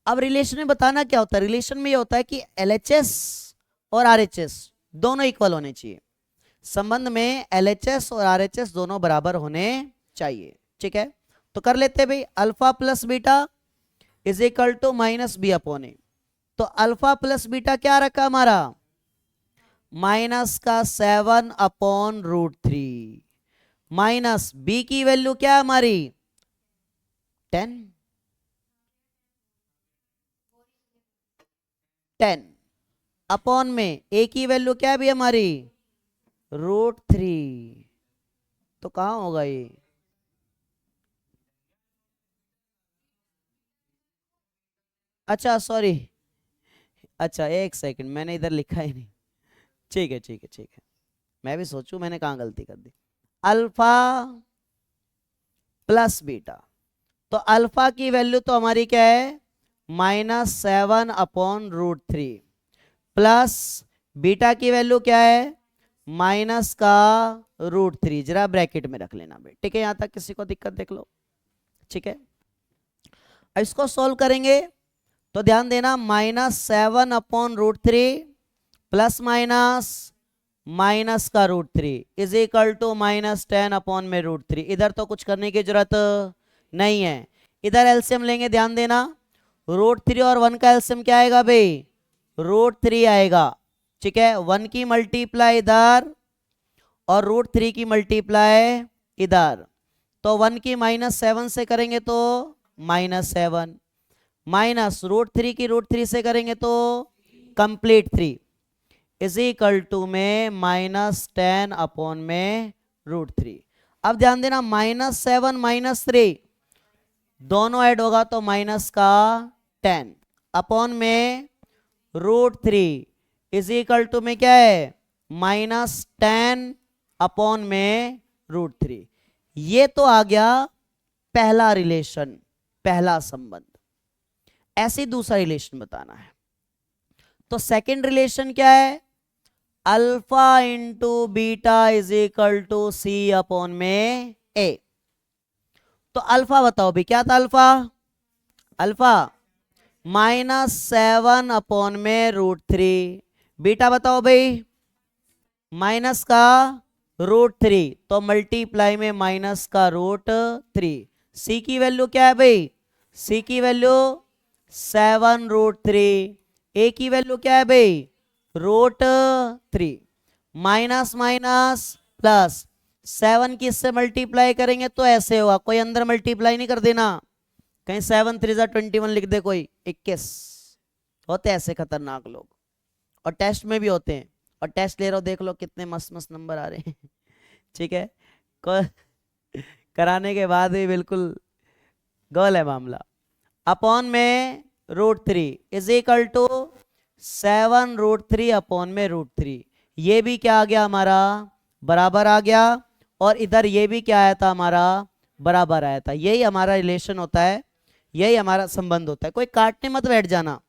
अब रिलेशन में बताना क्या होता है, रिलेशन में ये होता है कि LHS और RHS दोनों इक्वल होने चाहिए। संबंध में LHS और RHS दोनों बराबर होने चाहिए। ठीक है, तो कर लेते हैं भाई, alpha plus beta is equal to -b/a। तो अल्फा प्लस बीटा क्या रखा हमारा, -7/√3 माइनस बी की वैल्यू क्या है हमारी 10 अपॉन में ए की वैल्यू क्या है भी हमारी √3। तो कहां होगा ये, अच्छा सॉरी, अच्छा एक सेकंड, मैंने इधर लिखा ही नहीं। ठीक है ठीक है ठीक है, मैं भी सोचूं मैंने कहां गलती कर दी। अल्फा प्लस बीटा, तो अल्फा की वैल्यू तो हमारी क्या है -7/√3 प्लस बीटा की वैल्यू क्या है माइनस का √3। जरा ब्रैकेट में रख लेना भाई, ठीक है, यहां तक किसी को दिक्कत देख लो। ठीक है, अब इसको सॉल्व करेंगे तो ध्यान देना, -7/√3 प्लस माइनस माइनस का √3 इज इक्वल टू -10/√3। इधर तो कुछ करने की जरूरत नहीं है, इधर एलसीएम लेंगे, ध्यान देना, √3 और 1 का एलसीएम क्या आएगा भाई √3 आएगा। ठीक है, 1 की मल्टीप्लाई इधर और √3 की मल्टीप्लाई इधर, तो 1 की -7 से करेंगे तो -7 माइनस √3 की √3 से करेंगे तो कंप्लीट 3 इज इक्वल टू में -10 में √3। अब ध्यान देना, -7 -3 दोनों ऐड होगा तो माइनस का 10 अपॉन में √3 इज इक्वल टू में क्या है -10 अपॉन में √3। ये तो आ गया पहला रिलेशन, पहला संबंध। ऐसे दूसरा रिलेशन बताना है, तो सेकंड रिलेशन क्या है, alpha into beta is equal to c upon में ए। तो अल्फा बताओ भी क्या था, अल्फा अल्फा -7 अपॉन में √3, बीटा बताओ भाई माइनस का √3, तो मल्टीप्लाई में माइनस का √3। सी की वैल्यू क्या है भाई, सी की वैल्यू 7√3, ए की वैल्यू क्या है भाई √3, माइनस माइनस प्लस 7 की इससे मल्टीप्लाई करेंगे तो ऐसे होगा, कोई अंदर मल्टीप्लाई नहीं कर देना, कहीं 7 3 21 लिख दे कोई 21। होते ऐसे खतरनाक लोग, और टेस्ट में भी होते हैं, और टेस्ट ले रहे हो देख लो कितने मस्त मस्त नंबर आ रहे हैं। ठीक है, कराने के बाद भी बिल्कुल गोल है मामला। अपॉन में √3 इज इक्वल टू 7√3 अपॉन में √3, ये भी क्या आ गया हमारा बराबर आ गया, और इधर ये भी क्या आया था हमारा बराबर आया था। यही हमारा रिलेशन होता है, यही हमारा संबंध होता है। कोई काटने मत बैठ जाना,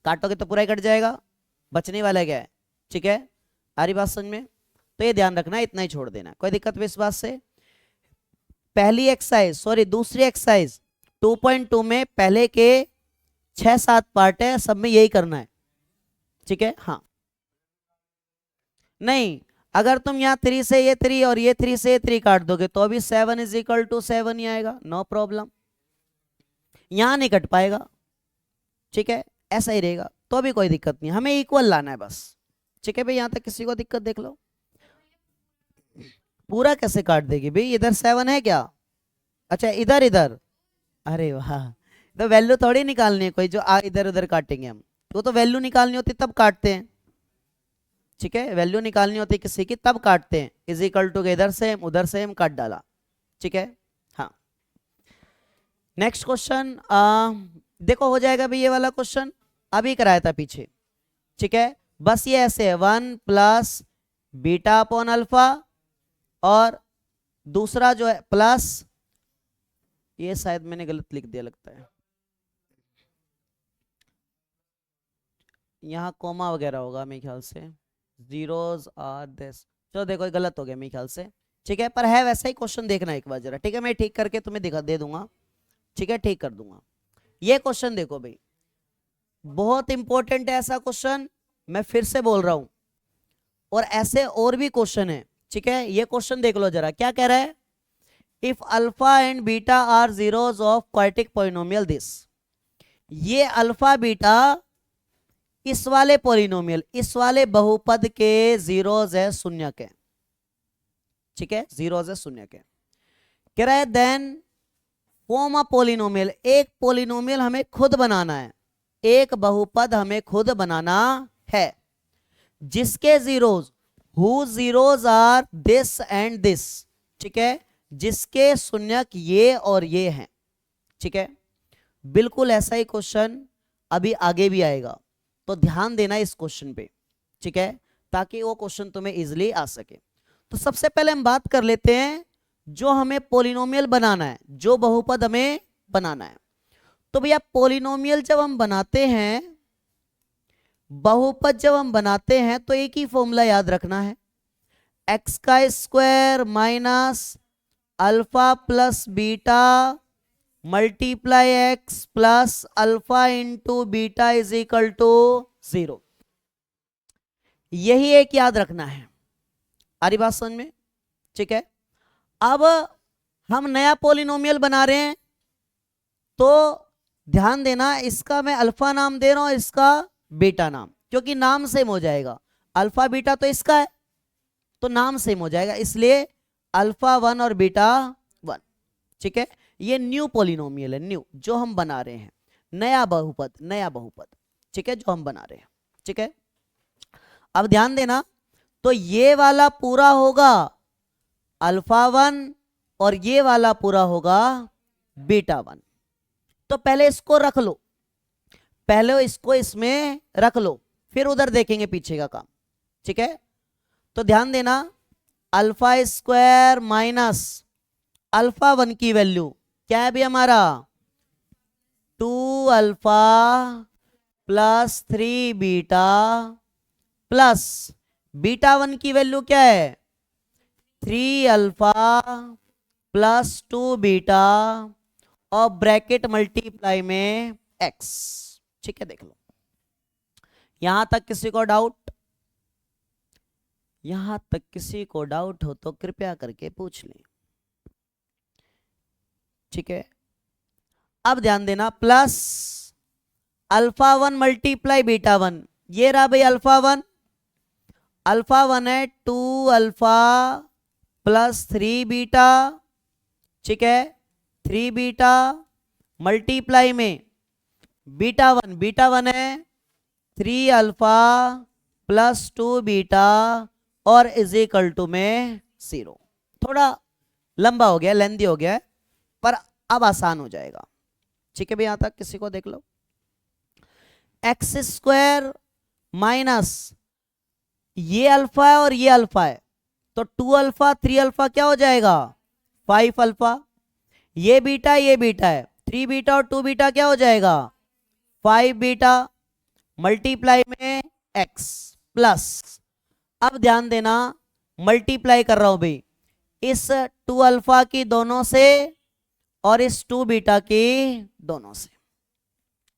काटोगे तो पूरा ही कट जाएगा, बचने वाला क्या है। ठीक है, आ रही बात समझ में, तो ये ध्यान रखना, इतना ही छोड़ देना, कोई दिक्कत भी इस बात से। पहली एक्सरसाइज सॉरी दूसरी एक्सरसाइज 2.2 में पहले के 6-7 पार्ट है, सब में यही करना है। ठीक है, हाँ नहीं, अगर तुम यहाँ 3 से ये 3 और ये 3 से ये 3 काट दोगे तो अभी 7 इज इक्वल टू 7 ही आएगा, नो प्रॉब्लम, यहां नहीं कट पाएगा। ठीक है, ऐसा ही रहेगा, तो अभी कोई दिक्कत नहीं, हमें इक्वल लाना है बस। ठीक है भाई, यहां तक किसी को दिक्कत देख लो। पूरा कैसे काट देगी भाई, इधर 7 है क्या, अच्छा इधर इधर, अरे वाह, तो वैल्यू थोड़ी निकालनी है कोई जो इधर उधर काटेंगे हम, तो वैल्यू निकालनी होती तब काटते हैं। ठीक है, वैल्यू निकालनी होती है किसी की तब काटते हैं, इज इक्वल टू इधर से उधर से हम काट डाला। ठीक है, हाँ नेक्स्ट क्वेश्चन देखो, हो जाएगा भी ये वाला क्वेश्चन अभी कराया था पीछे। ठीक है, बस ये ऐसे है 1 प्लस बीटा अपॉन अल्फा, और दूसरा जो है प्लस, ये शायद मैंने गलत लिख दिया लगता है, यहाँ कोमा वगैरह होगा मेरे ख्याल से, जीरोस आर दिस, चलो देखो ये गलत हो गया मेरे ख्याल से, ठीक है, पर है वैसा ही क्वेश्चन, देखना एक बार जरा, ठीक है, मैं ठीक करके तुम्हें दिखा दे दूंगा, ठीक है, ठीक कर दूंगा। ये क्वेश्चन देखो भाई, बहुत इंपॉर्टेंट है ऐसा क्वेश्चन, मैं फिर से बोल रहा हूं, और ऐसे और भी क्वेश्चन है, ठीक है। ये क्वेश्चन देख लो जरा, क्या कह रहा है, if alpha and beta are zeros of quadratic polynomial this, ये अल्फा बीटा इस वाले पॉलिनोमियल, इस वाले बहुपद के जीरोस है, शून्य के, ठीक है, जीरोस है शून्य के। कह रहा है देन फॉर्म अ पॉलिनोमियल, एक पॉलिनोमियल हमें खुद बनाना है, एक बहुपद हमें खुद बनाना है, जिसके zeros, who zeros are this and this, ठीक है, जिसके शून्यक ये और ये हैं, ठीक है। बिल्कुल ऐसा ही क्वेश्चन अभी आगे भी आएगा, तो ध्यान देना इस क्वेश्चन पे, ठीक है, ताकि वो क्वेश्चन तुम्हें इजीली आ सके। तो सबसे पहले हम बात कर लेते हैं जो हमें पॉलिनोमियल बनाना है, जो बहुपद हमें बनाना है। तो भैया पॉलिनोमियल जब हम बनाते हैं, बहुपद जब हम बनाते हैं, तो एक ही फॉर्मूला याद रखना है, एक्स का square minus alpha plus beta multiply x plus alpha into beta is equal to 0। यही एक याद रखना है, आ रही बात समझ में, ठीक है। अब हम नया पॉलिनोमियल बना रहे हैं, तो ध्यान देना, इसका मैं अल्फा नाम दे रहा हूं, इसका बीटा नाम, क्योंकि नाम सेम हो जाएगा, अल्फा बीटा तो इसका है, तो नाम सेम हो जाएगा, इसलिए अल्फा 1 और बीटा 1, ठीक है। ये न्यू पॉलिनोमियल है, न्यू, जो हम बना रहे हैं, नया बहुपद, नया बहुपद, ठीक है, जो हम बना रहे हैं, ठीक है। अब ध्यान देना, तो ये वाला पूरा होगा अल्फा 1 और ये वाला पूरा होगा बीटा 1। तो पहले इसको रख लो, पहले इसको इसमें रख लो, फिर उधर देखेंगे पीछे का काम, ठीक है। तो ध्यान देना, अल्फा स्क्वायर माइनस अल्फा 1 की वैल्यू क्या है भी हमारा 2 alpha plus 3 beta plus beta 1 की वैल्यू क्या है 3 अल्फा प्लस 2 बीटा और ब्रैकेट मल्टीप्लाई में एक्स, ठीक है। देख लो, यहां तक किसी को डाउट, यहां तक किसी को डाउट हो तो कृपया करके पूछ लें, ठीक है। अब ध्यान देना, प्लस अल्फा 1 मल्टीप्लाई बीटा 1, ये रहा भाई अल्फा 1, अल्फा 1 है 2 अल्फा प्लस 3 बीटा, ठीक है, 3 बीटा मल्टीप्लाई में बीटा 1, बीटा 1 है 3 अल्फा प्लस 2 बीटा और इज इक्वल टू में 0। थोड़ा लंबा हो गया, लेंदी हो गया, पर अब आसान हो जाएगा, ठीक है भाई। यहां तक किसी को देख लो, एक्स स्क्वायर माइनस ये अल्फा है और ये अल्फा है, तो 2 अल्फा 3 अल्फा क्या हो जाएगा 5 अल्फा, ये बीटा है 3 बीटा और 2 बीटा क्या हो जाएगा 5 बीटा मल्टीप्लाई में x प्लस, अब ध्यान देना मल्टीप्लाई कर रहा हूं भाई इस 2 अल्फा की दोनों से और इस 2 बीटा की दोनों से,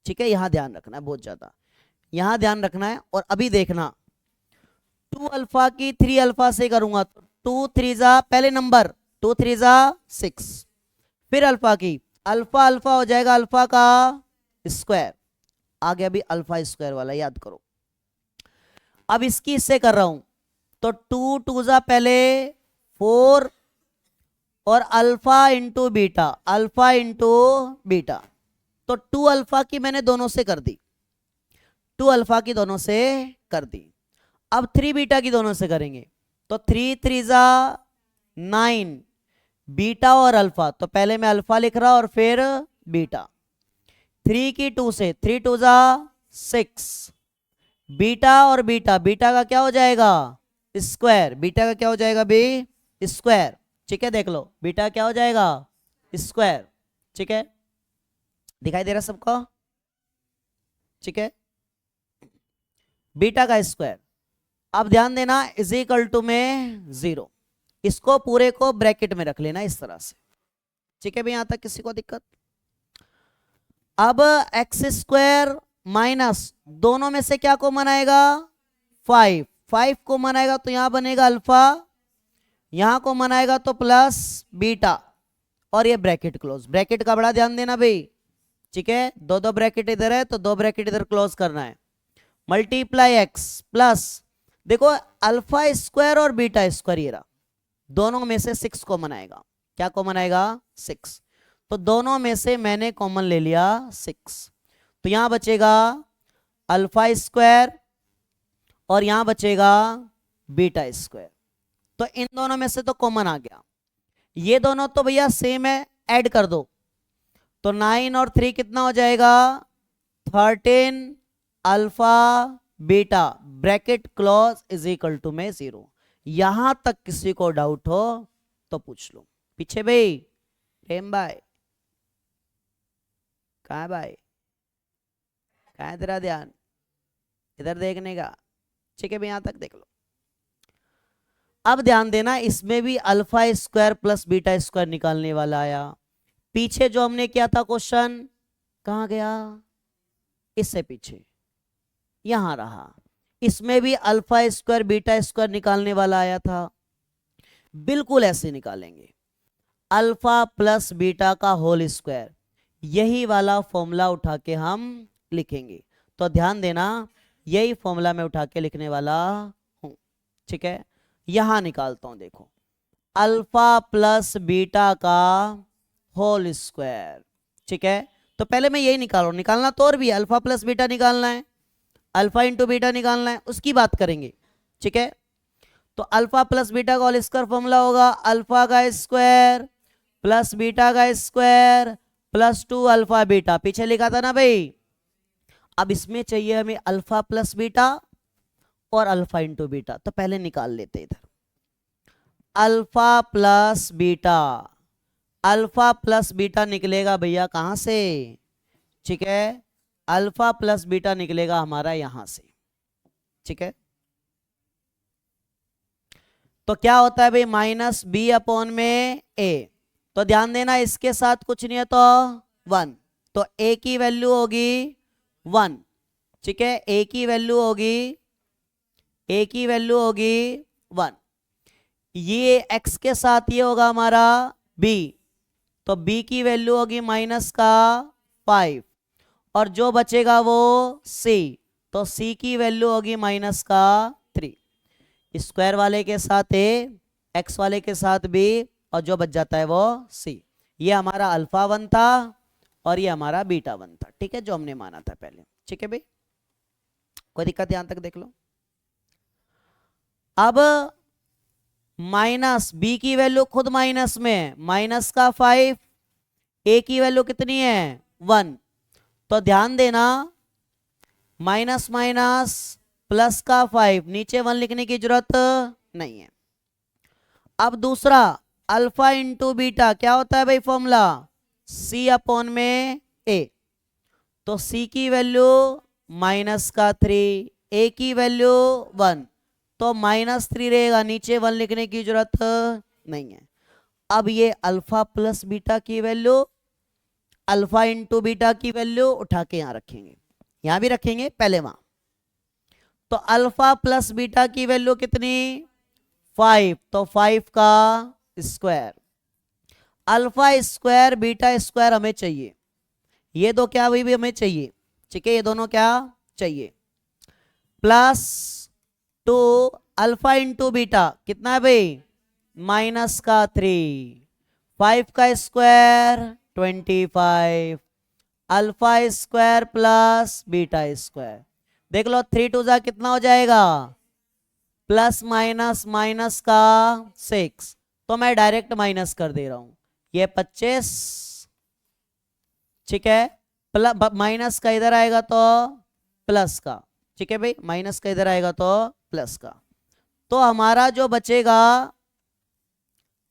ठीक है। यहां ध्यान रखना है, बहुत ज्यादा यहां ध्यान रखना है। और अभी देखना 2 अल्फा की 3 अल्फा से करूंगा तो 2 3 जा पहले नंबर 2 3 जा 6, फिर अल्फा की अल्फा अल्फा हो जाएगा अल्फा का स्क्वायर, आगे अभी अल्फा स्क्वायर वाला याद करो। अब इसकी इससे कर रहा हूं तो 2 2 जा पहले 4 और alpha into beta, alpha into beta, तो 2 अल्फा की मैंने दोनों से कर दी, 2 अल्फा की दोनों से कर दी। अब 3 बीटा की दोनों से करेंगे तो 3 3 जा 9 बीटा और अल्फा, तो पहले मैं अल्फा लिख रहा और फिर बीटा, 3 की 2 से 3 2 जा 6 बीटा और बीटा, बीटा का क्या हो जाएगा स्क्वायर, बीटा का क्या हो जाएगा बी स्क्वायर, ठीक है। देख लो बीटा क्या हो जाएगा स्क्वायर, ठीक है, दिखाई दे रहा सबको, ठीक है, बीटा का स्क्वायर। अब ध्यान देना इज इक्वल टू में 0, इसको पूरे को ब्रैकेट में रख लेना इस तरह से, ठीक है भाई, यहां तक किसी को दिक्कत? अब एक्स स्क्वायर माइनस दोनों में से क्या कॉमन आएगा? 5, 5 कॉमन आएगा तो यहां बनेगा अल्फा, यहां कॉमन आएगा तो प्लस बीटा, और ये ब्रैकेट क्लोज। ब्रैकेट का बड़ा ध्यान देना भाई, ठीक है, दो दो ब्रैकेट इधर है तो दो ब्रैकेट इधर क्लोज करना है। मल्टीप्लाई एक्स प्लस, देखो अल्फा स्क्वायर और बीटा स्क्वायर ये रहा, दोनों में से 6 कॉमन आएगा। क्या कॉमन आएगा? 6। तो दोनों में से मैंने कॉमन ले लिया 6, तो यहां बचेगा अल्फा स्क्वायर और यहां बचेगा बीटा स्क्वायर। तो इन दोनों में से तो कॉमन आ गया, ये दोनों तो भैया सेम है, ऐड कर दो, तो 9 और 3 कितना हो जाएगा? 13 alpha beta bracket close is equal to में 0। यहां तक किसी को डाउट हो तो पूछ लो। पीछे भाई, प्रेम भाई कहाँ है भाई, कहाँ है तेरा ध्यान इधर देखने का? ठीक है भाई, यहां तक देख लो। अब ध्यान देना, इसमें भी alpha square plus beta square निकालने वाला आया। पीछे जो हमने किया था क्वेश्चन, कहां गया? इससे पीछे यहां रहा, इसमें भी अल्फा स्क्वायर बीटा स्क्वायर निकालने वाला आया था। बिल्कुल ऐसे निकालेंगे, अल्फा प्लस बीटा का होल स्क्वायर, यही वाला फॉर्मूला उठा के हम लिखेंगे। तो ध्यान देना, यही फॉर्मूला मैं उठा के लिखने वाला हूं, ठीक है। यहां निकालता हूं, देखो अल्फा प्लस बीटा का होल स्क्वायर, ठीक है। तो पहले मैं यही निकाल रहा हूं, निकालना तो और भी, अल्फा प्लस बीटा निकालना है, अल्फा इंटू बीटा निकालना है, उसकी बात करेंगे, ठीक है। तो अल्फा प्लस बीटा का होल स्क्वायर फॉर्मूला होगा अल्फा का स्क्वायर प्लस बीटा का स्क्वायर प्लस 2 अल्फा बीटा, पीछे लिखा था ना भाई। अब इसमें चाहिए हमें अल्फा प्लस बीटा और अल्फा इंटू बीटा, तो पहले निकाल लेते इधर alpha plus beta. Alpha plus beta निकलेगा भैया कहां से? ठीक है, अल्फा प्लस बीटा निकलेगा हमारा यहां से, ठीक है। तो क्या होता है भाई? माइनस बी अपॉन में ए। तो ध्यान देना, इसके साथ कुछ नहीं है तो 1, तो ए की वैल्यू होगी 1, ठीक है। ए की वैल्यू होगी, ए की वैल्यू होगी 1। ये x के साथ ये होगा हमारा b, तो b की वैल्यू होगी माइनस का 5, और जो बचेगा वो c, तो c की वैल्यू होगी माइनस का 3। स्क्वायर वाले के साथ a, x वाले के साथ b, और जो बच जाता है वो c। ये हमारा अल्फा 1 था और ये हमारा बीटा 1 था, ठीक है, जो हमने माना था पहले, ठीक है भाई। कोई दिक्कत? यहां तक देख लो। अब माइनस बी की वैल्यू खुद माइनस में, माइनस का 5, ए की वैल्यू कितनी है? 1। तो ध्यान देना, माइनस माइनस प्लस का 5, नीचे 1 लिखने की जरूरत नहीं है। अब दूसरा अल्फा इंटू बीटा, क्या होता है भाई फॉर्मूला? सी अपॉन में ए। तो सी की वैल्यू माइनस का 3, ए की वैल्यू 1, तो माइनस 3 रहेगा, नीचे 1 लिखने की जरूरत नहीं है। अब ये अल्फा प्लस बीटा की वैल्यू, अल्फा इंटू बीटा की वैल्यू उठा के यहां रखेंगे, यहां भी रखेंगे, पहले वहां। तो अल्फा प्लस बीटा की वैल्यू कितनी? 5, तो 5 का square, alpha square beta square हमें चाहिए, ये दो क्या भी हमें चाहिए, ठीक है, ये दोनों क्या चाहिए, प्लस 2 अल्फा इंटू बीटा कितना है भाई? माइनस का 3, 5 का square 25, alpha square plus beta square, देख लो 3 2 जा कितना हो जाएगा? प्लस माइनस माइनस का 6, तो मैं डायरेक्ट माइनस कर दे रहा हूं, ये 25, ठीक है, प्लस माइनस का इधर आएगा तो प्लस का, ठीक है भाई, माइनस का इधर आएगा तो प्लस का। तो हमारा जो बचेगा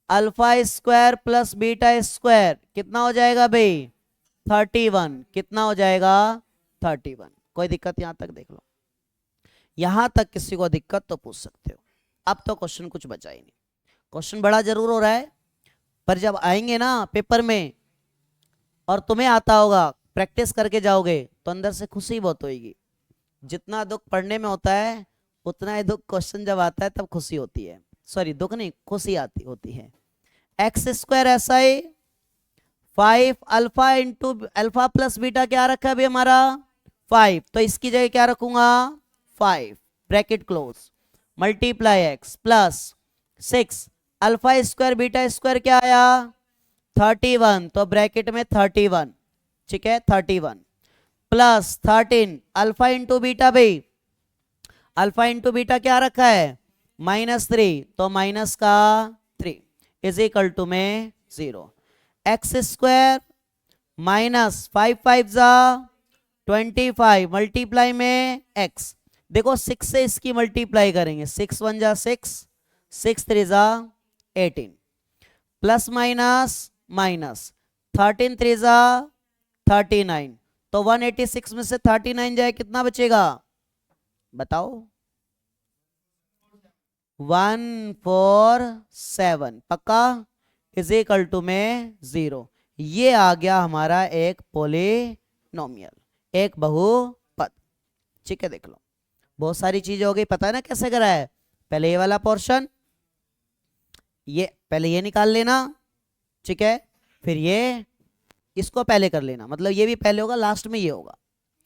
alpha square plus beta square कितना हो जाएगा भाई? 31। कितना हो जाएगा? 31। कोई दिक्कत? यहां तक देख लो, यहां तक किसी को दिक्कत तो पूछ सकते हो। अब तो क्वेश्चन कुछ बचा ही नहीं, क्वेश्चन बड़ा जरूर हो रहा है, पर जब आएंगे ना पेपर में और तुम्हें आता होगा, प्रैक्टिस करके जाओगे तो अंदर से खुशी बहुत होगी। जितना दुख पढ़ने में होता है उतना ही दुख क्वेश्चन जब आता है तब खुशी होती है। सॉरी, दुख नहीं, खुशी आती होती है। एक्स स्क्वायर ऐसा ही 5 alpha into alpha plus beta क्या रखा है अभी हमारा 5, तो इसकी जगह क्या रखूंगा 5 bracket close multiply x plus 6 alpha square beta square क्या आया 31, तो ब्रैकेट में 31, ठीक है 31 प्लस 13 अल्फा इंटू बीटा भाई, अल्फा इंटू बीटा क्या रखा है -3, तो माइनस का 3 इज इक्वल टू में 0। एक्स स्क्वायर माइनस 5 5 जा 25 मल्टीप्लाई में एक्स, देखो 6 से इसकी मल्टीप्लाई करेंगे, 6 1 जा 6, 6 3 जा 18 प्लस माइनस माइनस 13 3 जा 39, तो 186 में से 39 जाए कितना बचेगा बताओ 147, पक्का इज इक्वल टू में 0। ये आ गया हमारा एक पॉलिनोमियल, एक बहुपद, ठीक है। देख लो बहुत सारी चीजें हो गई, पता है ना कैसे करा है। पहले ये वाला पोर्शन, ये पहले ये निकाल लेना, ठीक है, फिर ये इसको पहले कर लेना, मतलब ये भी पहले होगा लास्ट में ये होगा,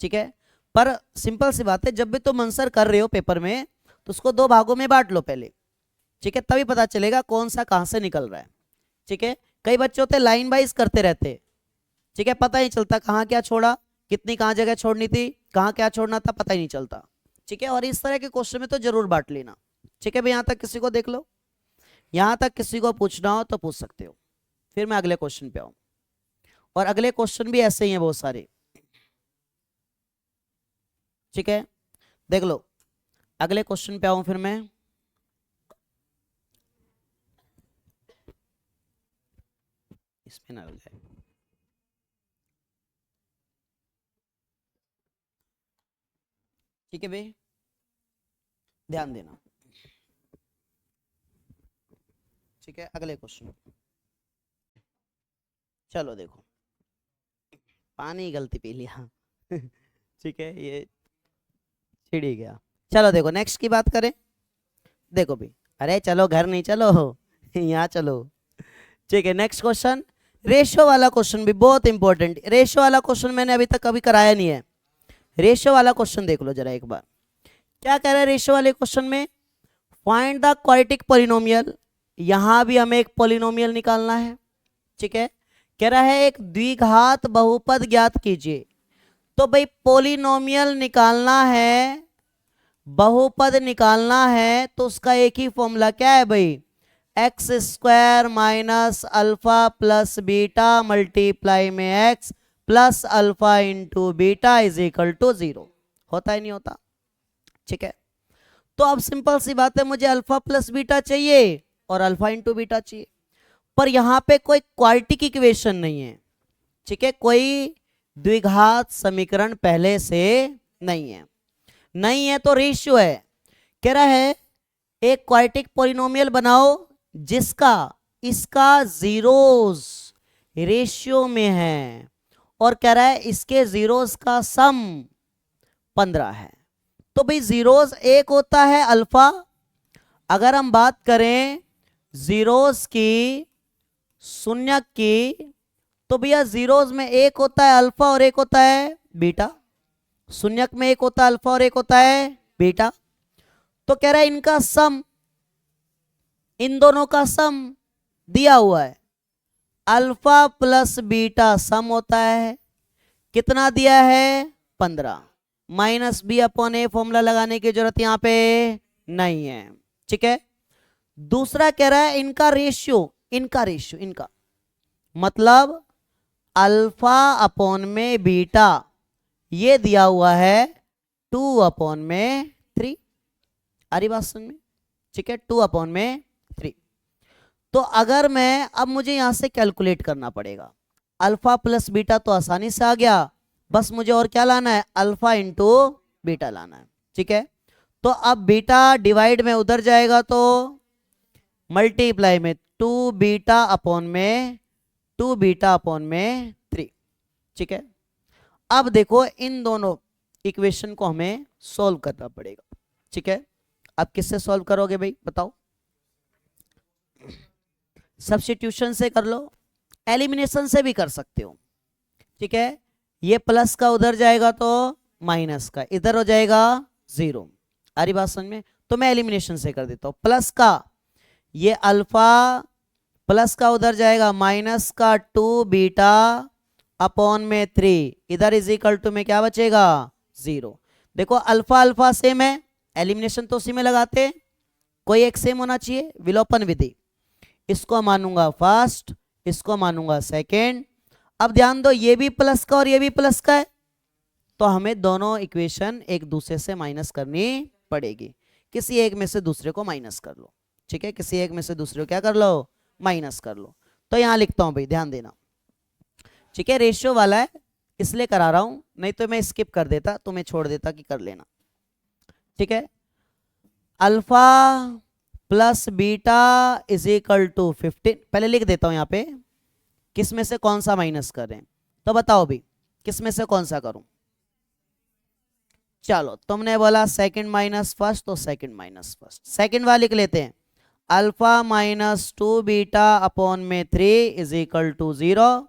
ठीक है। पर सिंपल सी बात है, जब भी तुम आंसर कर रहे हो पेपर में तो उसको दो भागों में बांट लो पहले, ठीक है, तभी पता चलेगा कौन सा कहां से निकल रहा है, ठीक है। कई बच्चे होते लाइन वाइज करते रहते, ठीक है, पता ही चलता कहाँ क्या छोड़ा, कितनी कहाँ जगह छोड़नी थी, कहाँ क्या छोड़ना था, पता ही नहीं चलता, ठीक है। और इस तरह के क्वेश्चन में तो जरूर बांट लेना, ठीक है भाई। यहां तक किसी को देख लो, यहां तक किसी को पूछना हो तो पूछ सकते हो, फिर मैं अगले क्वेश्चन पे आऊं। और अगले क्वेश्चन भी ऐसे ही हैं बहुत सारे, ठीक है। देख लो अगले क्वेश्चन पे आऊं फिर मैं, इसमें ना लग जाए, ठीक है भाई, ध्यान देना, ठीक है। अगले क्वेश्चन, चलो देखो, पानी गलती पी लिया ठीक है, ये छिड़ ही गया। चलो देखो नेक्स्ट की बात करें, देखो भी, अरे चलो घर नहीं चलो यहाँ चलो, ठीक है। नेक्स्ट क्वेश्चन, रेशियो वाला क्वेश्चन भी बहुत इंपॉर्टेंट, रेशियो वाला क्वेश्चन मैंने अभी तक कभी कराया नहीं है। रेशियो वाला क्वेश्चन देख लो जरा एक बार, क्या कह रहा है रेशियो वाले क्वेश्चन में, फाइंड द क्वाड्रेटिक पॉलिनोमियल, यहां भी हमें एक पॉलिनोमियल निकालना है, ठीक है। कह रहा है एक द्विघात बहुपद ज्ञात कीजिए, तो भाई पॉलिनोमियल निकालना है, बहुपद निकालना है, तो उसका एक ही फॉर्मूला क्या है भाई, x square minus alpha plus beta multiply में x plus alpha into beta is equal to 0, होता ही नहीं होता, ठीक है। तो अब सिंपल सी बात है, मुझे अल्फा प्लस बीटा चाहिए और अल्फा इंटू बीटा चाहिए, पर यहां पे कोई क्वाड्रेटिक इक्वेशन नहीं है, ठीक है, कोई द्विघात समीकरण पहले से नहीं है, नहीं है तो रेशियो है। कह रहा है एक क्वाड्रेटिक पॉलिनोमियल बनाओ जिसका इसका जीरोस रेशियो में है, और कह रहा है इसके जीरोस का सम 15 है। तो भाई जीरोस एक होता है अल्फा, अगर हम बात करें जीरोस की शून्य की, तो भैया जीरोस में एक होता है अल्फा और एक होता है बीटा, शून्यक में एक होता है अल्फा और एक होता है बीटा। तो कह रहा है इनका सम, इन दोनों का सम दिया हुआ है, अल्फा प्लस बीटा सम होता है, कितना दिया है 15, minus b upon a formula लगाने की जरूरत यहां पे नहीं है, ठीक है। दूसरा कह रहा है इनका रेशियो, इनका मतलब अल्फा अपॉन में बीटा, ये दिया हुआ है 2 अपॉन में 3, आ रही बात समझ में, ठीक है, 2 अपॉन में 3। तो अगर मैं, अब मुझे यहां से कैलकुलेट करना पड़ेगा, अल्फा प्लस बीटा तो आसानी से आ गया, बस मुझे और क्या लाना है, अल्फा इंटू बीटा लाना है, ठीक है। तो अब बीटा डिवाइड में उधर जाएगा तो मल्टीप्लाई में 2 बीटा अपॉन में 3। ठीक है, अब देखो इन दोनों इक्वेशन को हमें सॉल्व करना पड़ेगा। ठीक है, अब किससे सॉल्व करोगे भाई बताओ? सब्स्टिट्यूशन से कर लो, एलिमिनेशन से भी कर सकते हो। ठीक है, ये प्लस का उधर जाएगा तो माइनस का इधर हो जाएगा 0। आ रही बात समझ में? तो मैं एलिमिनेशन से कर देता हूं। प्लस का ये अल्फा प्लस का उधर जाएगा माइनस का 2 बीटा अपॉन में 3, इधर इज इक्वल टू में क्या बचेगा 0। देखो अल्फा अल्फा सेम है, एलिमिनेशन तो उसी में लगाते हैं, कोई एक सेम होना चाहिए, विलोपन विधि। इसको मानूंगा फर्स्ट, इसको मानूंगा सेकेंड। अब ध्यान दो ये भी प्लस का और ये भी प्लस का है, तो हमें दोनों इक्वेशन एक दूसरे से माइनस करनी पड़ेगी। किसी एक में से दूसरे को माइनस कर लो। ठीक है, किसी एक में से दूसरे को क्या कर लो, माइनस कर लो। तो यहां लिखता हूं भाई, ध्यान देना। ठीक है, रेशियो वाला है इसलिए करा रहा हूं, नहीं तो मैं स्किप कर देता, तुम्हें छोड़ देता कि कर लेना। ठीक है, alpha plus beta is equal to 15। पहले लिख देता हूं यहां पे किस में से कौन सा माइनस करें, तो बताओ भाई किस में से कौन सा करूं? चलो तुमने बोला सेकंड माइनस फर्स्ट, तो सेकंड माइनस फर्स्ट। सेकंड वाला लिख लेते हैं, अल्फा माइनस 2 बीटा अपॉन में 3 इज इक्वल टू 0।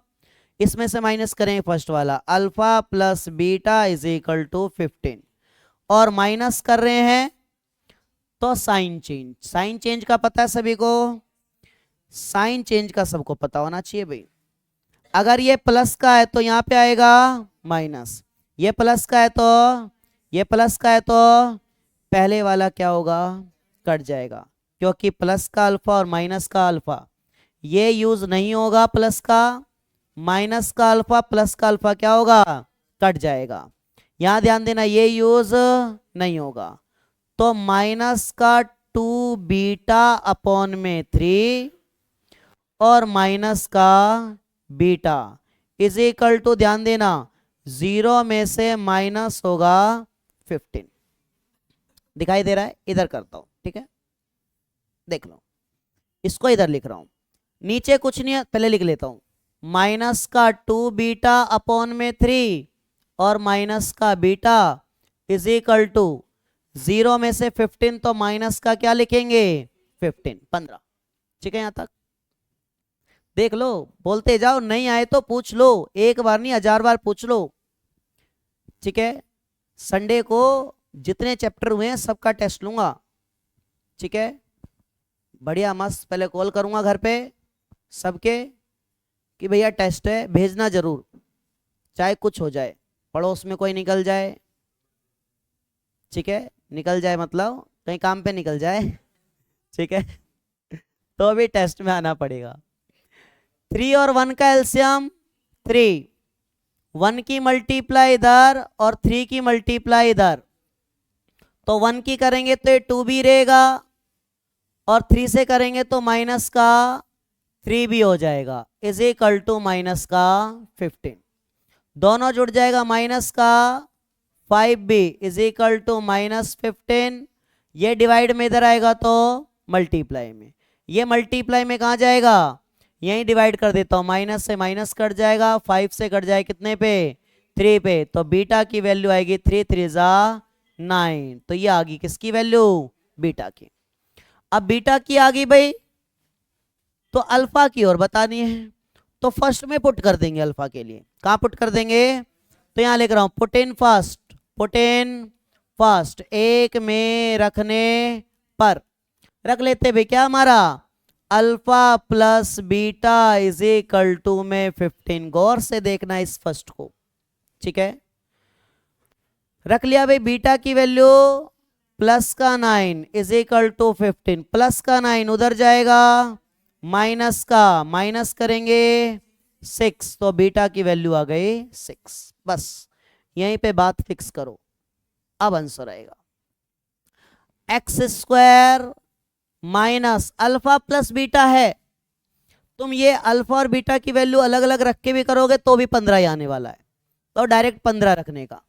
इसमें से माइनस करें फर्स्ट वाला, alpha plus beta is equal to 15, और माइनस कर रहे हैं तो साइन चेंज। साइन चेंज का पता है सभी को? साइन चेंज का सबको पता होना चाहिए भाई। अगर ये प्लस का है तो यहां पे आएगा माइनस, ये प्लस का है तो ये प्लस का है तो पहले वाला क्या होगा, कट जाएगा, क्योंकि प्लस का अल्फा और माइनस का अल्फा ये यूज नहीं होगा। प्लस का माइनस का अल्फा प्लस का अल्फा क्या होगा, कट जाएगा। यहां ध्यान देना ये यूज नहीं होगा। तो माइनस का 2 बीटा अपॉन में 3 और माइनस का बीटा इज इक्वल टू, ध्यान देना 0 में से माइनस होगा 15। दिखाई दे रहा है? इधर करता हूं। ठीक है, देख लो, इसको इधर लिख रहा हूं, नीचे कुछ नहीं है, पहले लिख लेता हूं। माइनस का 2 बीटा अपॉन में 3 और माइनस का बीटा इज इक्वल टू 0 में से 15, तो माइनस का क्या लिखेंगे 15। ठीक है, यहां तक देख लो, बोलते जाओ, नहीं आए तो पूछ लो, एक बार नहीं 1000 बार पूछ लो। ठीक है, संडे को जितने चैप्टर हुए हैं सबका टेस्ट लूंगा। ठीक है, बढ़िया मस्त, पहले कॉल करूंगा घर पे सबके कि भैया टेस्ट है, भेजना जरूर, चाहे कुछ हो जाए, पड़ोस में कोई निकल जाए। ठीक है, निकल जाए मतलब कहीं काम पे निकल जाए। ठीक है, तो भी टेस्ट में आना पड़ेगा। 3 और 1 का एलसीएम 3, 1 की मल्टीप्लाई इधर और 3 की मल्टीप्लाई इधर, तो 1 की करेंगे तो ये 2 भी रहेगा, और 3 से करेंगे तो माइनस का 3 भी हो जाएगा, इज इक्वल टू माइनस का 15। दोनों जुड़ जाएगा, माइनस का 5 भी इज इक्वल टू माइनस 15। ये डिवाइड में इधर आएगा तो मल्टीप्लाई में, ये मल्टीप्लाई में कहाँ जाएगा, यहीं डिवाइड कर देता हूं, माइनस से माइनस कट जाएगा, 5 से कट जाए कितने पे 3 पे, तो बीटा की वैल्यू आएगी 3 3 जा 9। तो ये आ गई किसकी वैल्यू, बीटा की। अब बीटा की आ गई भाई, तो अल्फा की ओर बतानी है, तो फर्स्ट में पुट कर देंगे अल्फा के लिए। कहां पुट कर देंगे, तो यहां लिख रहा हूं put in first, put in first, एक में रखने पर रख लेते भाई क्या हमारा, alpha plus beta is equal to में 15। गौर से देखना इस फर्स्ट को। ठीक है, रख लिया भाई, बीटा की वैल्यू प्लस का 9 इज इक्वल टू 15, प्लस का 9 उधर जाएगा, माइनस का माइनस करेंगे 6, तो बीटा की वैल्यू आ गई 6। बस यहीं पे बात फिक्स करो, अब आंसर आएगा x square minus alpha plus beta है। तुम ये अल्फा और बीटा की वैल्यू अलग अलग रख के भी करोगे तो भी 15 ही आने वाला है, तो डायरेक्ट 15 रखने का,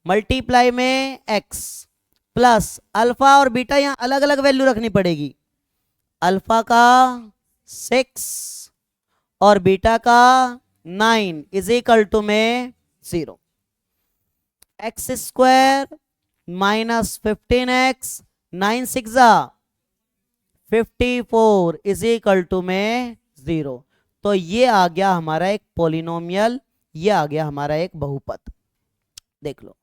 मल्टीप्लाई में एक्स प्लस अल्फा और बीटा, यहां अलग अलग वैल्यू रखनी पड़ेगी। अल्फा का 6 और बीटा का 9 इज इक्वल टू में 0। X square minus 15x 9 6 54 is equal to में 0। तो ये आ गया हमारा एक पॉलिनोमियल, ये आ गया हमारा एक बहुपद। देख लो,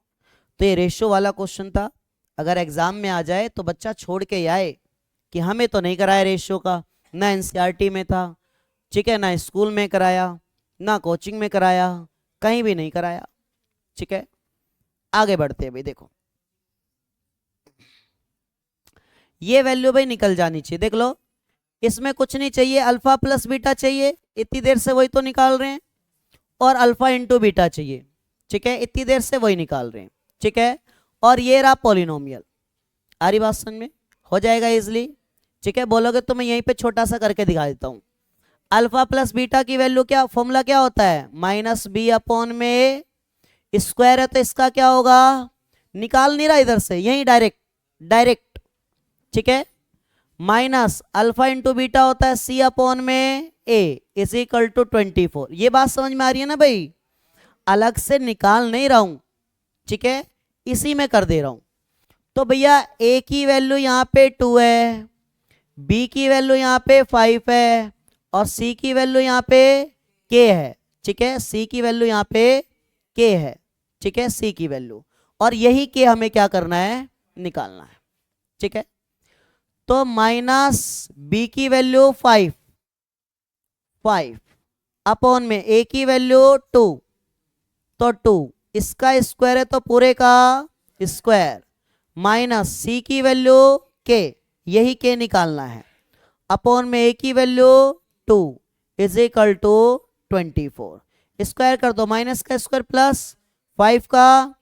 तो ये रेशियो वाला क्वेश्चन था। अगर एग्जाम में आ जाए तो बच्चा छोड़ के आए कि हमें तो नहीं कराया रेशियो का, ना एनसीईआरटी में था, ठीक है, ना स्कूल में कराया, ना कोचिंग में कराया, कहीं भी नहीं कराया। ठीक है, आगे बढ़ते हैं भाई। देखो ये वैल्यू भाई निकल जानी चाहिए। देख लो, इसमें कुछ नहीं चाहिए, अल्फा प्लस बीटा चाहिए, इतनी देर से वही तो निकाल रहे हैं, और अल्फा इंटू बीटा चाहिए। ठीक है, इतनी देर से वही निकाल रहे हैं। ठीक है, और ये रहा पॉलिनोमियल। आ रही बात समझ में? हो जाएगा इजिली। ठीक है, बोलोगे तो मैं यहीं पे छोटा सा करके दिखा देता हूं। अल्फा प्लस बीटा की वैल्यू क्या, फॉर्मूला क्या होता है, माइनस बी अपॉन में ए स्क्वायर है, तो इसका क्या होगा, निकाल नहीं रहा इधर से, यही डायरेक्ट डायरेक्ट। ठीक है, माइनस अल्फा इंटू बीटा होता है सी अपॉन में ए इज इक्वल टू 24। ये बात समझ में आ रही है ना भाई? अलग से निकाल नहीं रहा हूं, ठीक है, इसी में कर दे रहा हूं। तो भैया ए की वैल्यू यहां पे 2 है, बी की वैल्यू यहां पे 5 है, और सी की वैल्यू यहां पे के है। ठीक है, सी की वैल्यू यहां पे के है। ठीक है, सी की वैल्यू, और यही के हमें क्या करना है, निकालना है। ठीक है, तो माइनस बी की वैल्यू 5 अपॉन में ए की वैल्यू 2, तो 2 इसका स्क्वायर है तो पूरे का स्क्वायर, माइनस सी की वैल्यू के, यही के निकालना है, अपॉन में ए की value 2 is equal to 24। Square कर दो, माइनस का स्क्वायर प्लस 5 का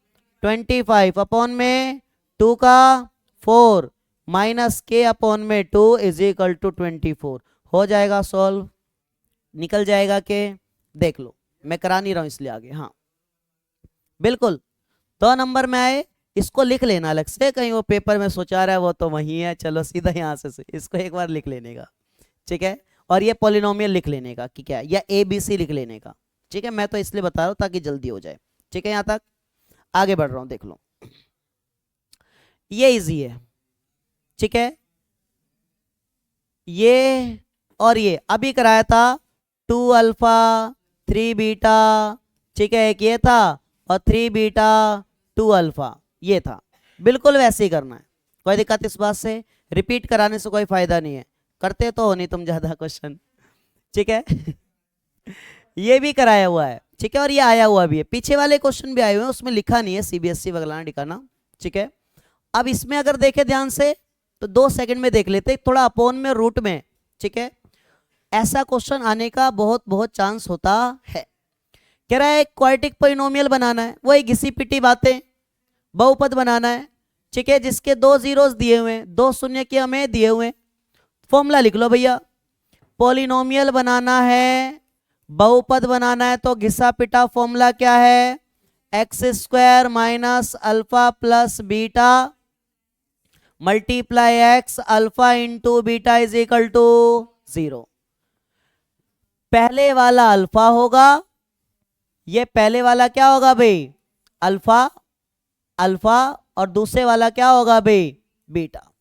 25 अपॉन में 2 का 4 माइनस के अपॉन में 2 इज इक्वल टू 24। हो जाएगा सॉल्व, निकल जाएगा के। देख लो, मैं करा नहीं रहा हूं इसलिए आगे। हाँ बिल्कुल, 2 नंबर में आए, इसको लिख लेना अलग से, कहीं वो पेपर में सोचा रहा है वो तो वही है, चलो सीधा यहां से इसको एक बार लिख लेने का। ठीक है, और ये पॉलिनोमियल लिख लेने का कि क्या है, या ए बी सी लिख लेने का। ठीक है, मैं तो इसलिए बता रहा हूं ताकि जल्दी हो जाए। ठीक है, यहां तक आगे बढ़ रहा हूं, देख लो, ये इजी है। ठीक है, ये और ये अभी कराया था 2 अल्फा 3 बीटा। ठीक है, एक ये था, और 3 बीटा 2 अल्फा ये था। बिल्कुल वैसे ही करना है, कोई दिक्कत इस बात से, रिपीट कराने से कोई फायदा नहीं है, करते तो हो नहीं तुम ज्यादा क्वेश्चन। ठीक है ये भी कराया हुआ है। ठीक है, और ये आया हुआ भी है, पीछे वाले क्वेश्चन भी आए हुए हैं, उसमें लिखा नहीं है सीबीएसई वगैरह दिखाना। ठीक है, अब इसमें अगर देखे ध्यान से तो 2 सेकंड में देख लेते, थोड़ा अपोन में रूट में। ठीक है, ऐसा क्वेश्चन आने का बहुत बहुत चांस होता है। कह रहा है क्वाड्रेटिक पॉलिनोमियल बनाना है, वही घिसी पिटी बातें, बहुपद बनाना है। ठीक है, जिसके 2 जीरोस दिए हुए हैं, 2 शून्य के हमें दिए हुए हैं। फॉर्मूला लिख लो भैया, पॉलिनोमियल बनाना है, बहुपद बनाना है, तो घिसा पिटा फॉर्मूला क्या है, x square minus alpha plus beta multiply x alpha into beta is equal to 0। पहले वाला अल्फा होगा, ये पहले वाला क्या होगा भाई, अल्फा अल्फा, और दूसरे वाला क्या होगा भाई, बीटा।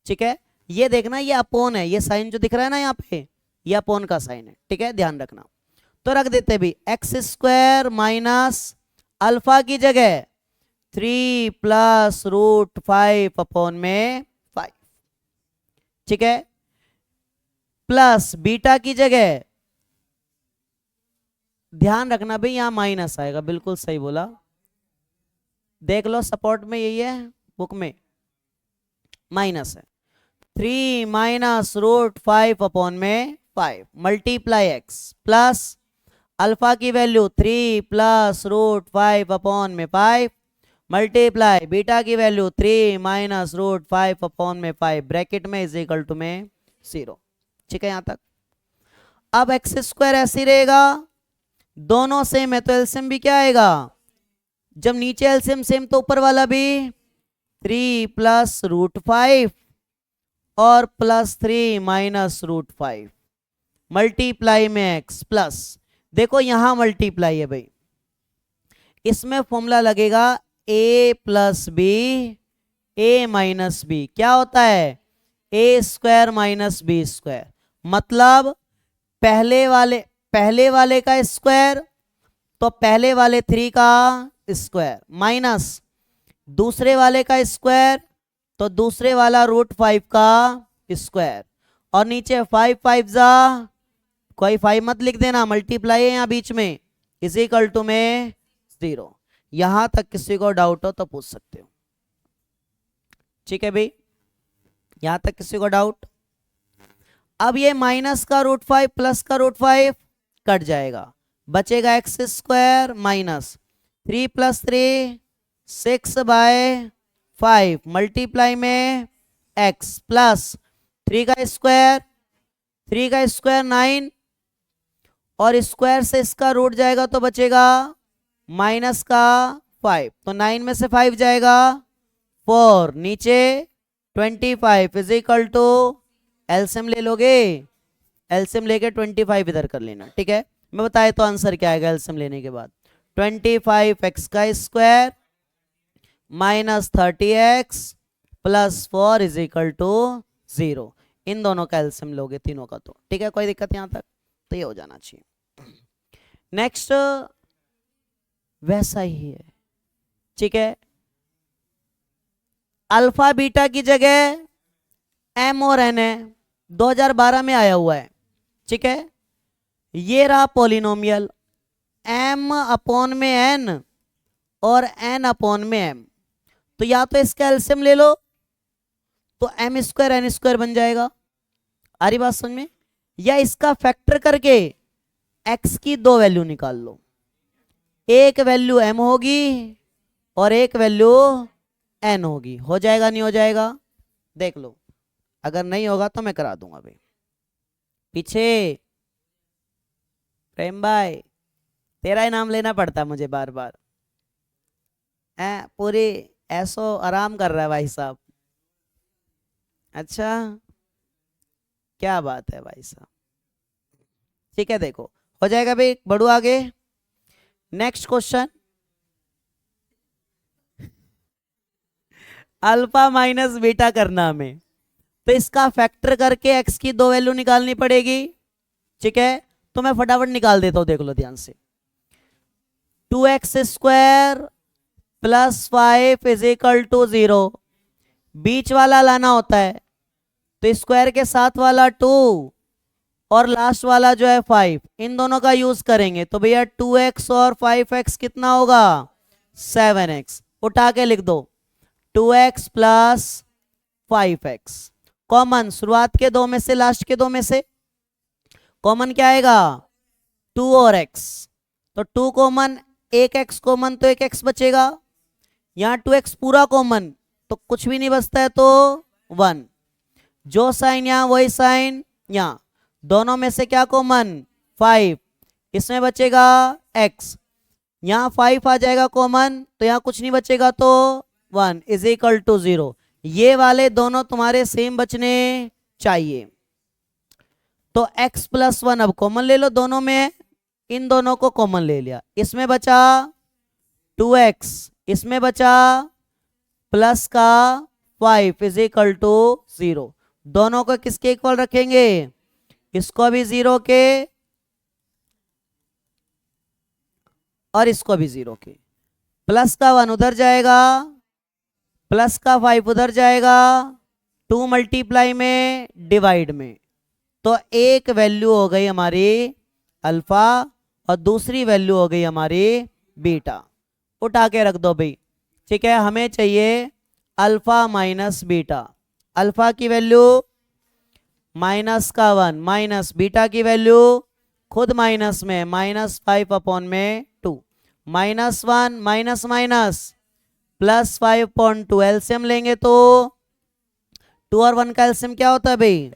ठीक है, ये देखना, ये अपोन है, ये साइन जो दिख रहा है ना यहाँ पे, ये अपोन का साइन है। ठीक है, ध्यान रखना। तो रख देते भी एक्स स्क्वायर माइनस अल्फा की जगह 3 प्लस रूट 5 अपॉन में 5। ठीक है, प्लस बीटा की जगह, ध्यान रखना भाई यहां माइनस आएगा, बिल्कुल सही बोला, देख लो सपोर्ट में यही है, बुक में माइनस है। 3 माइनस रूट 5 अपॉन में 5 मल्टीप्लाई एक्स प्लस अल्फा की वैल्यू 3 प्लस रूट 5 अपॉन में 5 मल्टीप्लाई बीटा की वैल्यू 3 माइनस रूट 5 अपॉन में 5 ब्रैकेट में इज इक्वल टू में 0। ठीक है, यहां तक। अब एक्स स्क्वायर ऐसे ही रहेगा, दोनों सेम है तो एलसीएम भी क्या आएगा, जब नीचे एलसीएम सेम तो ऊपर वाला भी 3 प्लस रूट 5 और +3 माइनस √5 मल्टीप्लाई में x प्लस, देखो यहां मल्टीप्लाई है भाई, इसमें फॉर्मूला लगेगा a plus b a minus b, क्या होता है a square minus b square, मतलब पहले वाले का स्क्वायर तो पहले वाले 3 का स्क्वायर माइनस दूसरे वाले का स्क्वायर तो दूसरे वाला √5 का स्क्वायर, और नीचे 5 5 जा, कोई 5 मत लिख देना, मल्टीप्लाई है यहाँ बीच में, इज इक्वल टू में 0। यहां तक किसी को डाउट हो तो पूछ सकते हो, ठीक है भाई, यहां तक किसी को डाउट। अब ये माइनस का √5 प्लस का √5 कट जाएगा, बचेगा x स्क्वायर माइनस 3 + 3 6/5 मल्टीप्लाई में x प्लस 3 का स्क्वायर 9, और स्क्वायर से इसका रूट जाएगा तो बचेगा माइनस का 5, तो 9 में से 5 जाएगा 4, नीचे 25 इज इक्वल टू, एलसीएम ले लोगे, एलसीएम लेके 25 इधर कर लेना, ठीक है, मैं बताया तो आंसर क्या आएगा एलसीएम लेने के बाद, 25x का square minus 30x plus 4 is equal to 0। इन दोनों का एलसीएम लोगे तीनों का तो, ठीक है, कोई दिक्कत यहां तक, तो ये हो जाना चाहिए। नेक्स्ट वैसा ही है, ठीक है, अल्फा बीटा की जगह m और n है, 2012 में आया हुआ है, ठीक है, ये रहा पॉलिनोमियल m/n में n और n/m में m, तो या तो इसका एलसीएम ले लो तो m स्क्वायर n स्क्वायर बन जाएगा, आ रही बात समझ में, या इसका फैक्टर करके x की 2 वैल्यू निकाल लो, एक वैल्यू m होगी और एक वैल्यू n होगी, हो जाएगा नहीं हो जाएगा, देख लो, अगर नहीं होगा तो मैं करा दूंगा भाई, पीछे प्रेम भाई तेरा ही नाम लेना पड़ता मुझे बार बार, पूरी ऐसो आराम कर रहा है भाई साहब, अच्छा क्या बात है भाई साहब, ठीक है, देखो हो जाएगा भाई, बढ़ू आगे, next question, alpha minus beta करना हमें, तो इसका फैक्टर करके x की 2 वैल्यू निकालनी पड़ेगी, ठीक है, तो मैं फटाफट निकाल देता हूं, देख लो ध्यान से, 2x square plus 5 is equal to 0, बीच वाला लाना होता है तो स्क्वायर के साथ वाला 2 और लास्ट वाला जो है 5, इन दोनों का यूज करेंगे, तो भैया 2x और 5x कितना होगा 7x, उठा के लिख दो 2x प्लस 5x, कॉमन शुरुआत के 2 में से लास्ट के 2 में से कॉमन क्या आएगा 2 और x, तो 2 कॉमन, एक x कॉमन तो एक x बचेगा, यहाँ 2x पूरा कॉमन तो कुछ भी नहीं बचता है तो 1, जो साइन यहाँ वही साइन यहाँ, दोनों में से क्या कॉमन 5, इसमें बचेगा x, यहाँ 5 आ जाएगा कॉमन तो यहाँ कुछ नहीं बचेगा तो 1 इज इक्वल टू 0, ये वाले दोनों तुम्हारे सेम बचने चाहिए, तो x प्लस 1 अब कॉमन ले लो दोनों में, इन दोनों को कॉमन ले लिया, इसमें बचा 2x, इसमें बचा प्लस का 5 इज इक्वल टू 0, दोनों को किसके इक्वल रखेंगे, इसको भी 0 के और इसको भी 0 के, प्लस का 1 उधर जाएगा, प्लस का 5 उधर जाएगा, 2 मल्टीप्लाई में डिवाइड में, तो एक वैल्यू हो गई हमारी अल्फा और दूसरी वैल्यू हो गई हमारी बीटा, उठा के रख दो भाई, ठीक है, हमें चाहिए अल्फा माइनस बीटा, अल्फा की वैल्यू माइनस का 1 माइनस बीटा की वैल्यू खुद माइनस में -5 में 2, -1 माइनस माइनस +5/2, एलसीएम लेंगे तो 2 और 1 का एलसीएम क्या होता है भाई,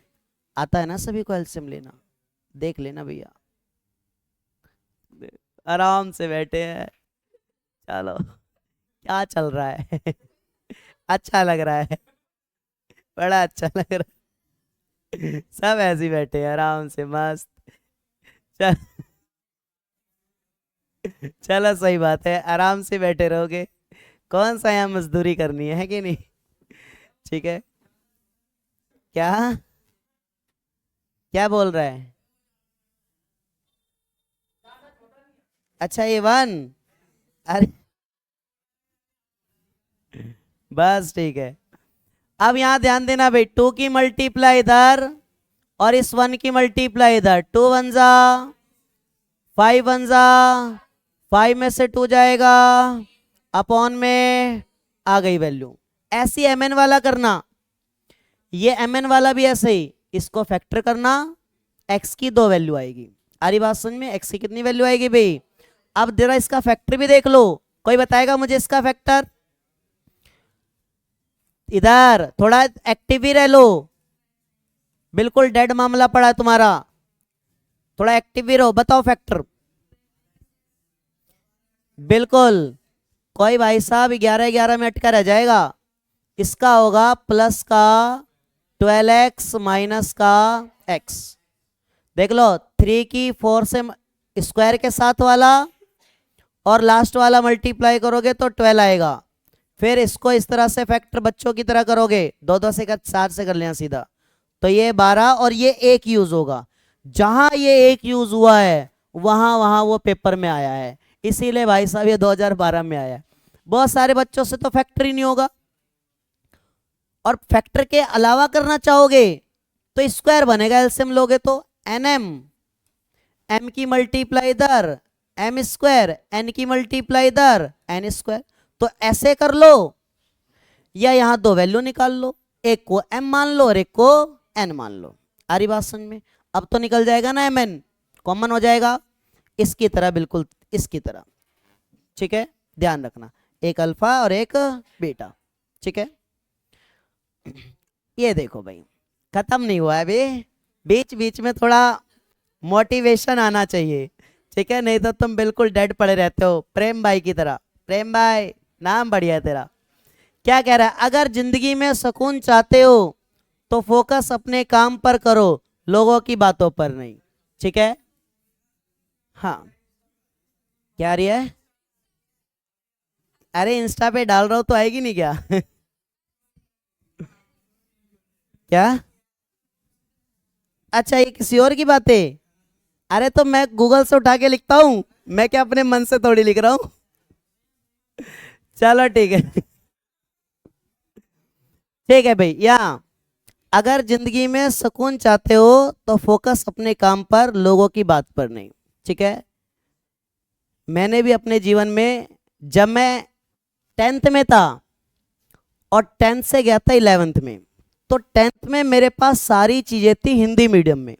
आता है ना सभी को एलसीएम लेना, देख लेना भैया, आराम से बैठे हैं, चलो क्या चल रहा है अच्छा लग रहा है, बड़ा अच्छा लग रहा है, सब ऐसे ही बैठे हैं आराम से मस्त। चल, चलो सही बात है, आराम से बैठे रहोगे, कौन सा यहाँ मजदूरी करनी है कि नहीं। ठीक है। क्या क्या बोल रहा है? अच्छा ये वन। अरे बस ठीक है। अब यहाँ ध्यान देना भाई, टू की मल्टीप्लाई इधर और इस वन की मल्टीप्लाई इधर, टू वन जा फाइव, वन जा फाइव में से टू जाएगा, अपॉन में आ गई वैल्यू। ऐसी एम एन वाला करना, ये एम एन वाला भी ऐसे ही, इसको फैक्टर करना, एक्स की दो वैल्यू आएगी। आ रही बात समझ में? एक्स की कितनी वैल्यू आएगी भाई? अब जरा इसका फैक्टर भी देख लो, कोई बताएगा मुझे इसका फैक्टर? इधर थोड़ा एक्टिव ही रह लो, बिल्कुल डेड मामला पड़ा है तुम्हारा, थोड़ा एक्टिव ही रहो, बताओ फैक्टर। बिल्कुल, कोई भाई साहब 11 में अटका रह जाएगा। इसका होगा प्लस का 12x माइनस का x। देख लो, 3 की 4 से स्क्वायर के साथ वाला और लास्ट वाला मल्टीप्लाई करोगे तो 12 आएगा। फिर इसको इस तरह से फैक्टर बच्चों की तरह करोगे, दो दो से कर 4 से कर लेना सीधा, तो ये 12 और ये एक यूज होगा। जहां ये एक यूज हुआ है वहां वहां वो पेपर में आया है, इसीलिए भाई साहब ये 2012 में आया है। बहुत सारे बच्चों से तो फैक्टर ही नहीं होगा। और फैक्टर के अलावा करना चाहोगे तो स्क्वायर बनेगा, एलसीएम लोगे तो एन एम, एम की मल्टीप्लाई इधर एम स्क्वायर, एन की मल्टीप्लाई इधर एन स्क्वायर। तो ऐसे कर लो, या यहां दो वैल्यू निकाल लो, एक को एम मान लो और एक को एन मान लो। आ रही बात समझ में? अब तो निकल जाएगा ना, एम एन कॉमन हो जाएगा इसकी तरह, बिल्कुल इसकी तरह। ठीक है, ध्यान रखना, एक अल्फा और एक बीटा। ठीक है, ये देखो भाई, खत्म नहीं हुआ है अभी, बीच बीच में थोड़ा मोटिवेशन आना चाहिए। ठीक है, नहीं तो तुम बिल्कुल डेड पड़े रहते हो, प्रेम भाई की तरह। प्रेम भाई, नाम बढ़िया है तेरा। क्या कह रहा है? अगर जिंदगी में सुकून चाहते हो तो फोकस अपने काम पर करो, लोगों की बातों पर नहीं। ठीक है, हाँ। क्या रही है? अरे इंस्टा पे डाल रहा हूं तो आएगी नहीं क्या? क्या? अच्छा, ये किसी और की बात है? अरे तो मैं गूगल से उठा के लिखता हूं, मैं क्या अपने मन से थोड़ी लिख रहा हूं। चलो ठीक है। ठीक है भाई, यहाँ अगर जिंदगी में सुकून चाहते हो तो फोकस अपने काम पर, लोगों की बात पर नहीं। ठीक है, मैंने भी अपने जीवन में, जब मैं 10th में था और 10th से गया था 11th में, तो 10th में मेरे पास सारी चीजें थी हिंदी मीडियम में,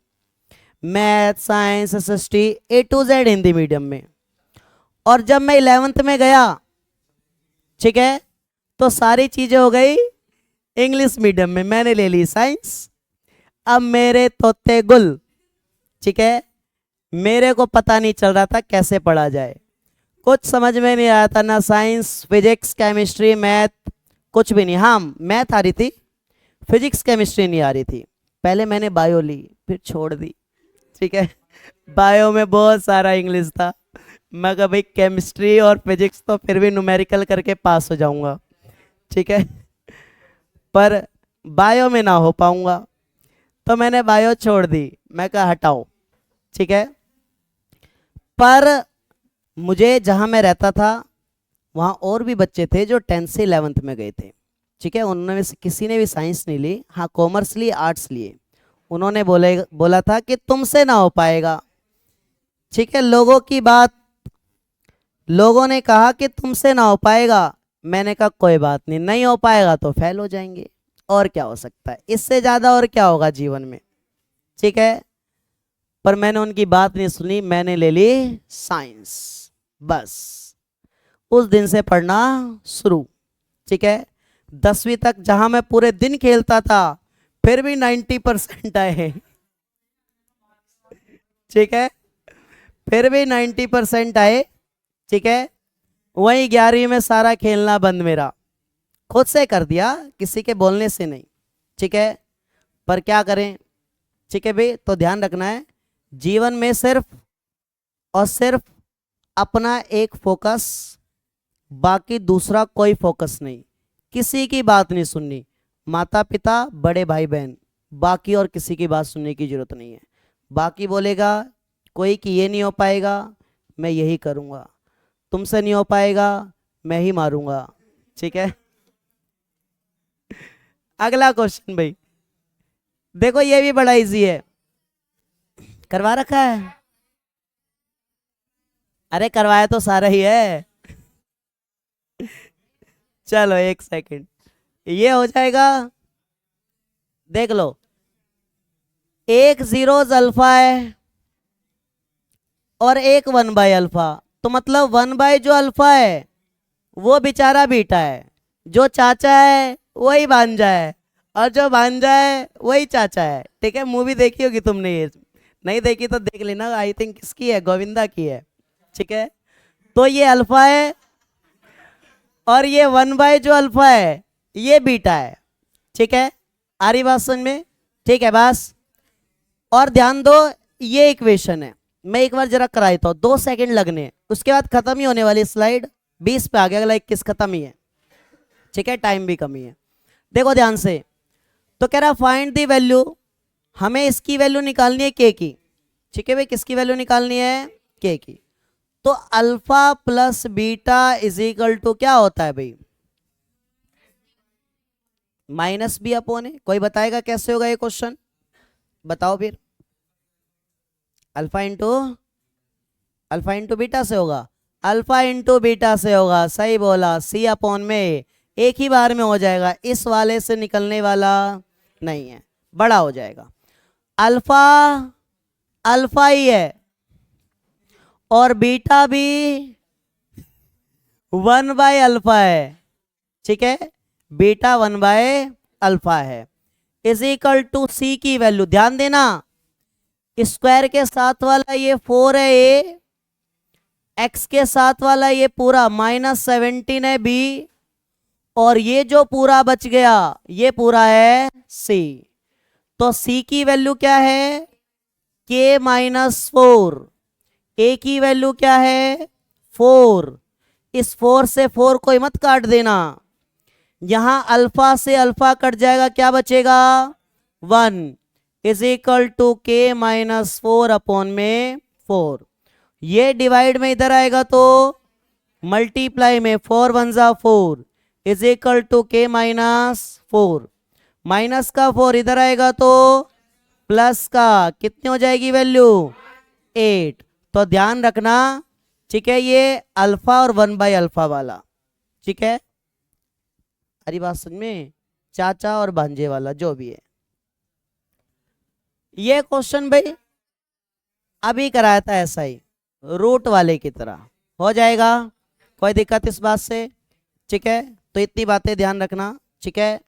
math science SST A to Z Hindi medium में। और जब मैं 11th में गया, ठीक है, तो सारी चीजें हो गई इंग्लिश मीडियम में, मैंने ले ली साइंस। अब मेरे तोते गुल, ठीक है, मेरे को पता नहीं चल रहा था कैसे पढ़ा जाए, कुछ समझ में नहीं आया था, ना साइंस फिजिक्स केमिस्ट्री मैथ, कुछ भी नहीं। हाँ, मैथ आ रही थी, फिजिक्स केमिस्ट्री नहीं आ रही थी। पहले मैंने बायो ली, फिर छोड़ दी। ठीक है, बायो में बहुत सारा इंग्लिश था, मैं कहा भाई केमिस्ट्री और फिजिक्स तो फिर भी न्यूमेरिकल करके पास हो जाऊंगा, ठीक है, पर बायो में ना हो पाऊंगा, तो मैंने बायो छोड़ दी, मैं कहा हटाओ। ठीक है, पर मुझे जहां मैं रहता था वहां और भी बच्चे थे जो 10th से 11th में गए थे। ठीक है, उन्होंने से किसी ने भी साइंस नहीं ली, हाँ कॉमर्स ली, आर्ट्स लिए। उन्होंने बोला था कि तुमसे ना हो पाएगा। ठीक है, लोगों की बात, लोगों ने कहा कि तुमसे ना हो पाएगा, मैंने कहा कोई बात नहीं, नहीं हो पाएगा तो फेल हो जाएंगे, और क्या हो सकता है, इससे ज्यादा और क्या होगा जीवन में। ठीक है, पर मैंने उनकी बात नहीं सुनी, मैंने ले ली साइंस, बस उस दिन से पढ़ना शुरू। ठीक है, 10वीं तक जहां मैं पूरे दिन खेलता था फिर भी 90% आए। ठीक है, फिर भी 90% आए। ठीक है, वहीं 11वीं में सारा खेलना बंद मेरा, खुद से कर दिया, किसी के बोलने से नहीं। ठीक है, पर क्या करें, ठीक है भाई, तो ध्यान रखना है जीवन में सिर्फ और सिर्फ अपना एक फोकस, बाकी दूसरा कोई फोकस नहीं, किसी की बात नहीं सुननी, माता पिता बड़े भाई बहन, बाकी और किसी की बात सुनने की जरूरत नहीं है। बाकी बोलेगा कोई कि ये नहीं हो पाएगा, मैं यही करूँगा, तुमसे नहीं हो पाएगा, मैं ही मारूंगा। ठीक है, अगला क्वेश्चन भाई देखो, ये भी बड़ा इजी है, करवा रखा है, अरे करवाया तो सारा ही है। चलो एक सेकंड, ये हो जाएगा, देख लो, एक जीरोज अल्फा है और एक 1/अल्फा, तो मतलब 1/ जो अल्फा है वो बेचारा बीटा है, जो चाचा है वही भांजा है, और जो भांजा है वही चाचा है। ठीक है, मूवी देखी होगी तुमने, ये नहीं देखी तो देख लेना, आई थिंक किसकी है, गोविंदा की है। ठीक है, तो ये अल्फा है और ये 1/जो अल्फा है ये बीटा है। ठीक है, आ रही बात समझ में? ठीक है बस, और ध्यान दो, ये इक्वेशन है, मैं एक बार जरा कराई तो 2 सेकंड लगने हैं, उसके बाद खत्म ही होने वाली स्लाइड, 20 पे आ गया, अगला 21 खत्म ही है। ठीक है, टाइम भी कमी है, देखो ध्यान से, तो कह रहा फाइंड दी वैल्यू, हमें इसकी वैल्यू निकालनी है के की। ठीक है भाई, किसकी वैल्यू निकालनी है? के की। तो alpha plus beta is equal to क्या होता है भाई? Minus b upon a. कोई बताएगा कैसे होगा ये क्वेश्चन? बताओ फिर। अल्फा इंटू बीटा से होगा, अल्फा इंटू बीटा से होगा, सही बोला, सी अपॉन में, एक ही बार में हो जाएगा, इस वाले से निकलने वाला नहीं है, बड़ा हो जाएगा। अल्फा अल्फा ही है और बीटा भी 1/अल्फा है। ठीक है, बीटा 1/अल्फा है, इज इक्वल टू सी की वैल्यू, ध्यान देना, स्क्वायर के साथ वाला ये 4 है ए, एक्स के साथ वाला ये पूरा -17 है बी, और ये जो पूरा बच गया ये पूरा है सी। तो सी की वैल्यू क्या है? के -4, ए की वैल्यू क्या है? 4, इस 4 से 4 कोई मत काट देना, यहां अल्फा से अल्फा कट जाएगा, क्या बचेगा? 1 इज इक्वल टू के -4 अपॉन में 4। ये डिवाइड में इधर आएगा तो मल्टीप्लाई में, 4 1 जा 4 इज इक्वल टू के -4, माइनस का 4 इधर आएगा तो प्लस का, कितनी हो जाएगी वैल्यू? 8। तो ध्यान रखना, ठीक है, ये अल्फा और 1/अल्फा वाला, ठीक है, अरे बात समझ में, चाचा और भांजे वाला जो भी है, ये क्वेश्चन भाई अभी कराया था ऐसा ही, रूट वाले की तरह हो जाएगा, कोई दिक्कत इस बात से? ठीक है, तो इतनी बातें ध्यान रखना, ठीक है।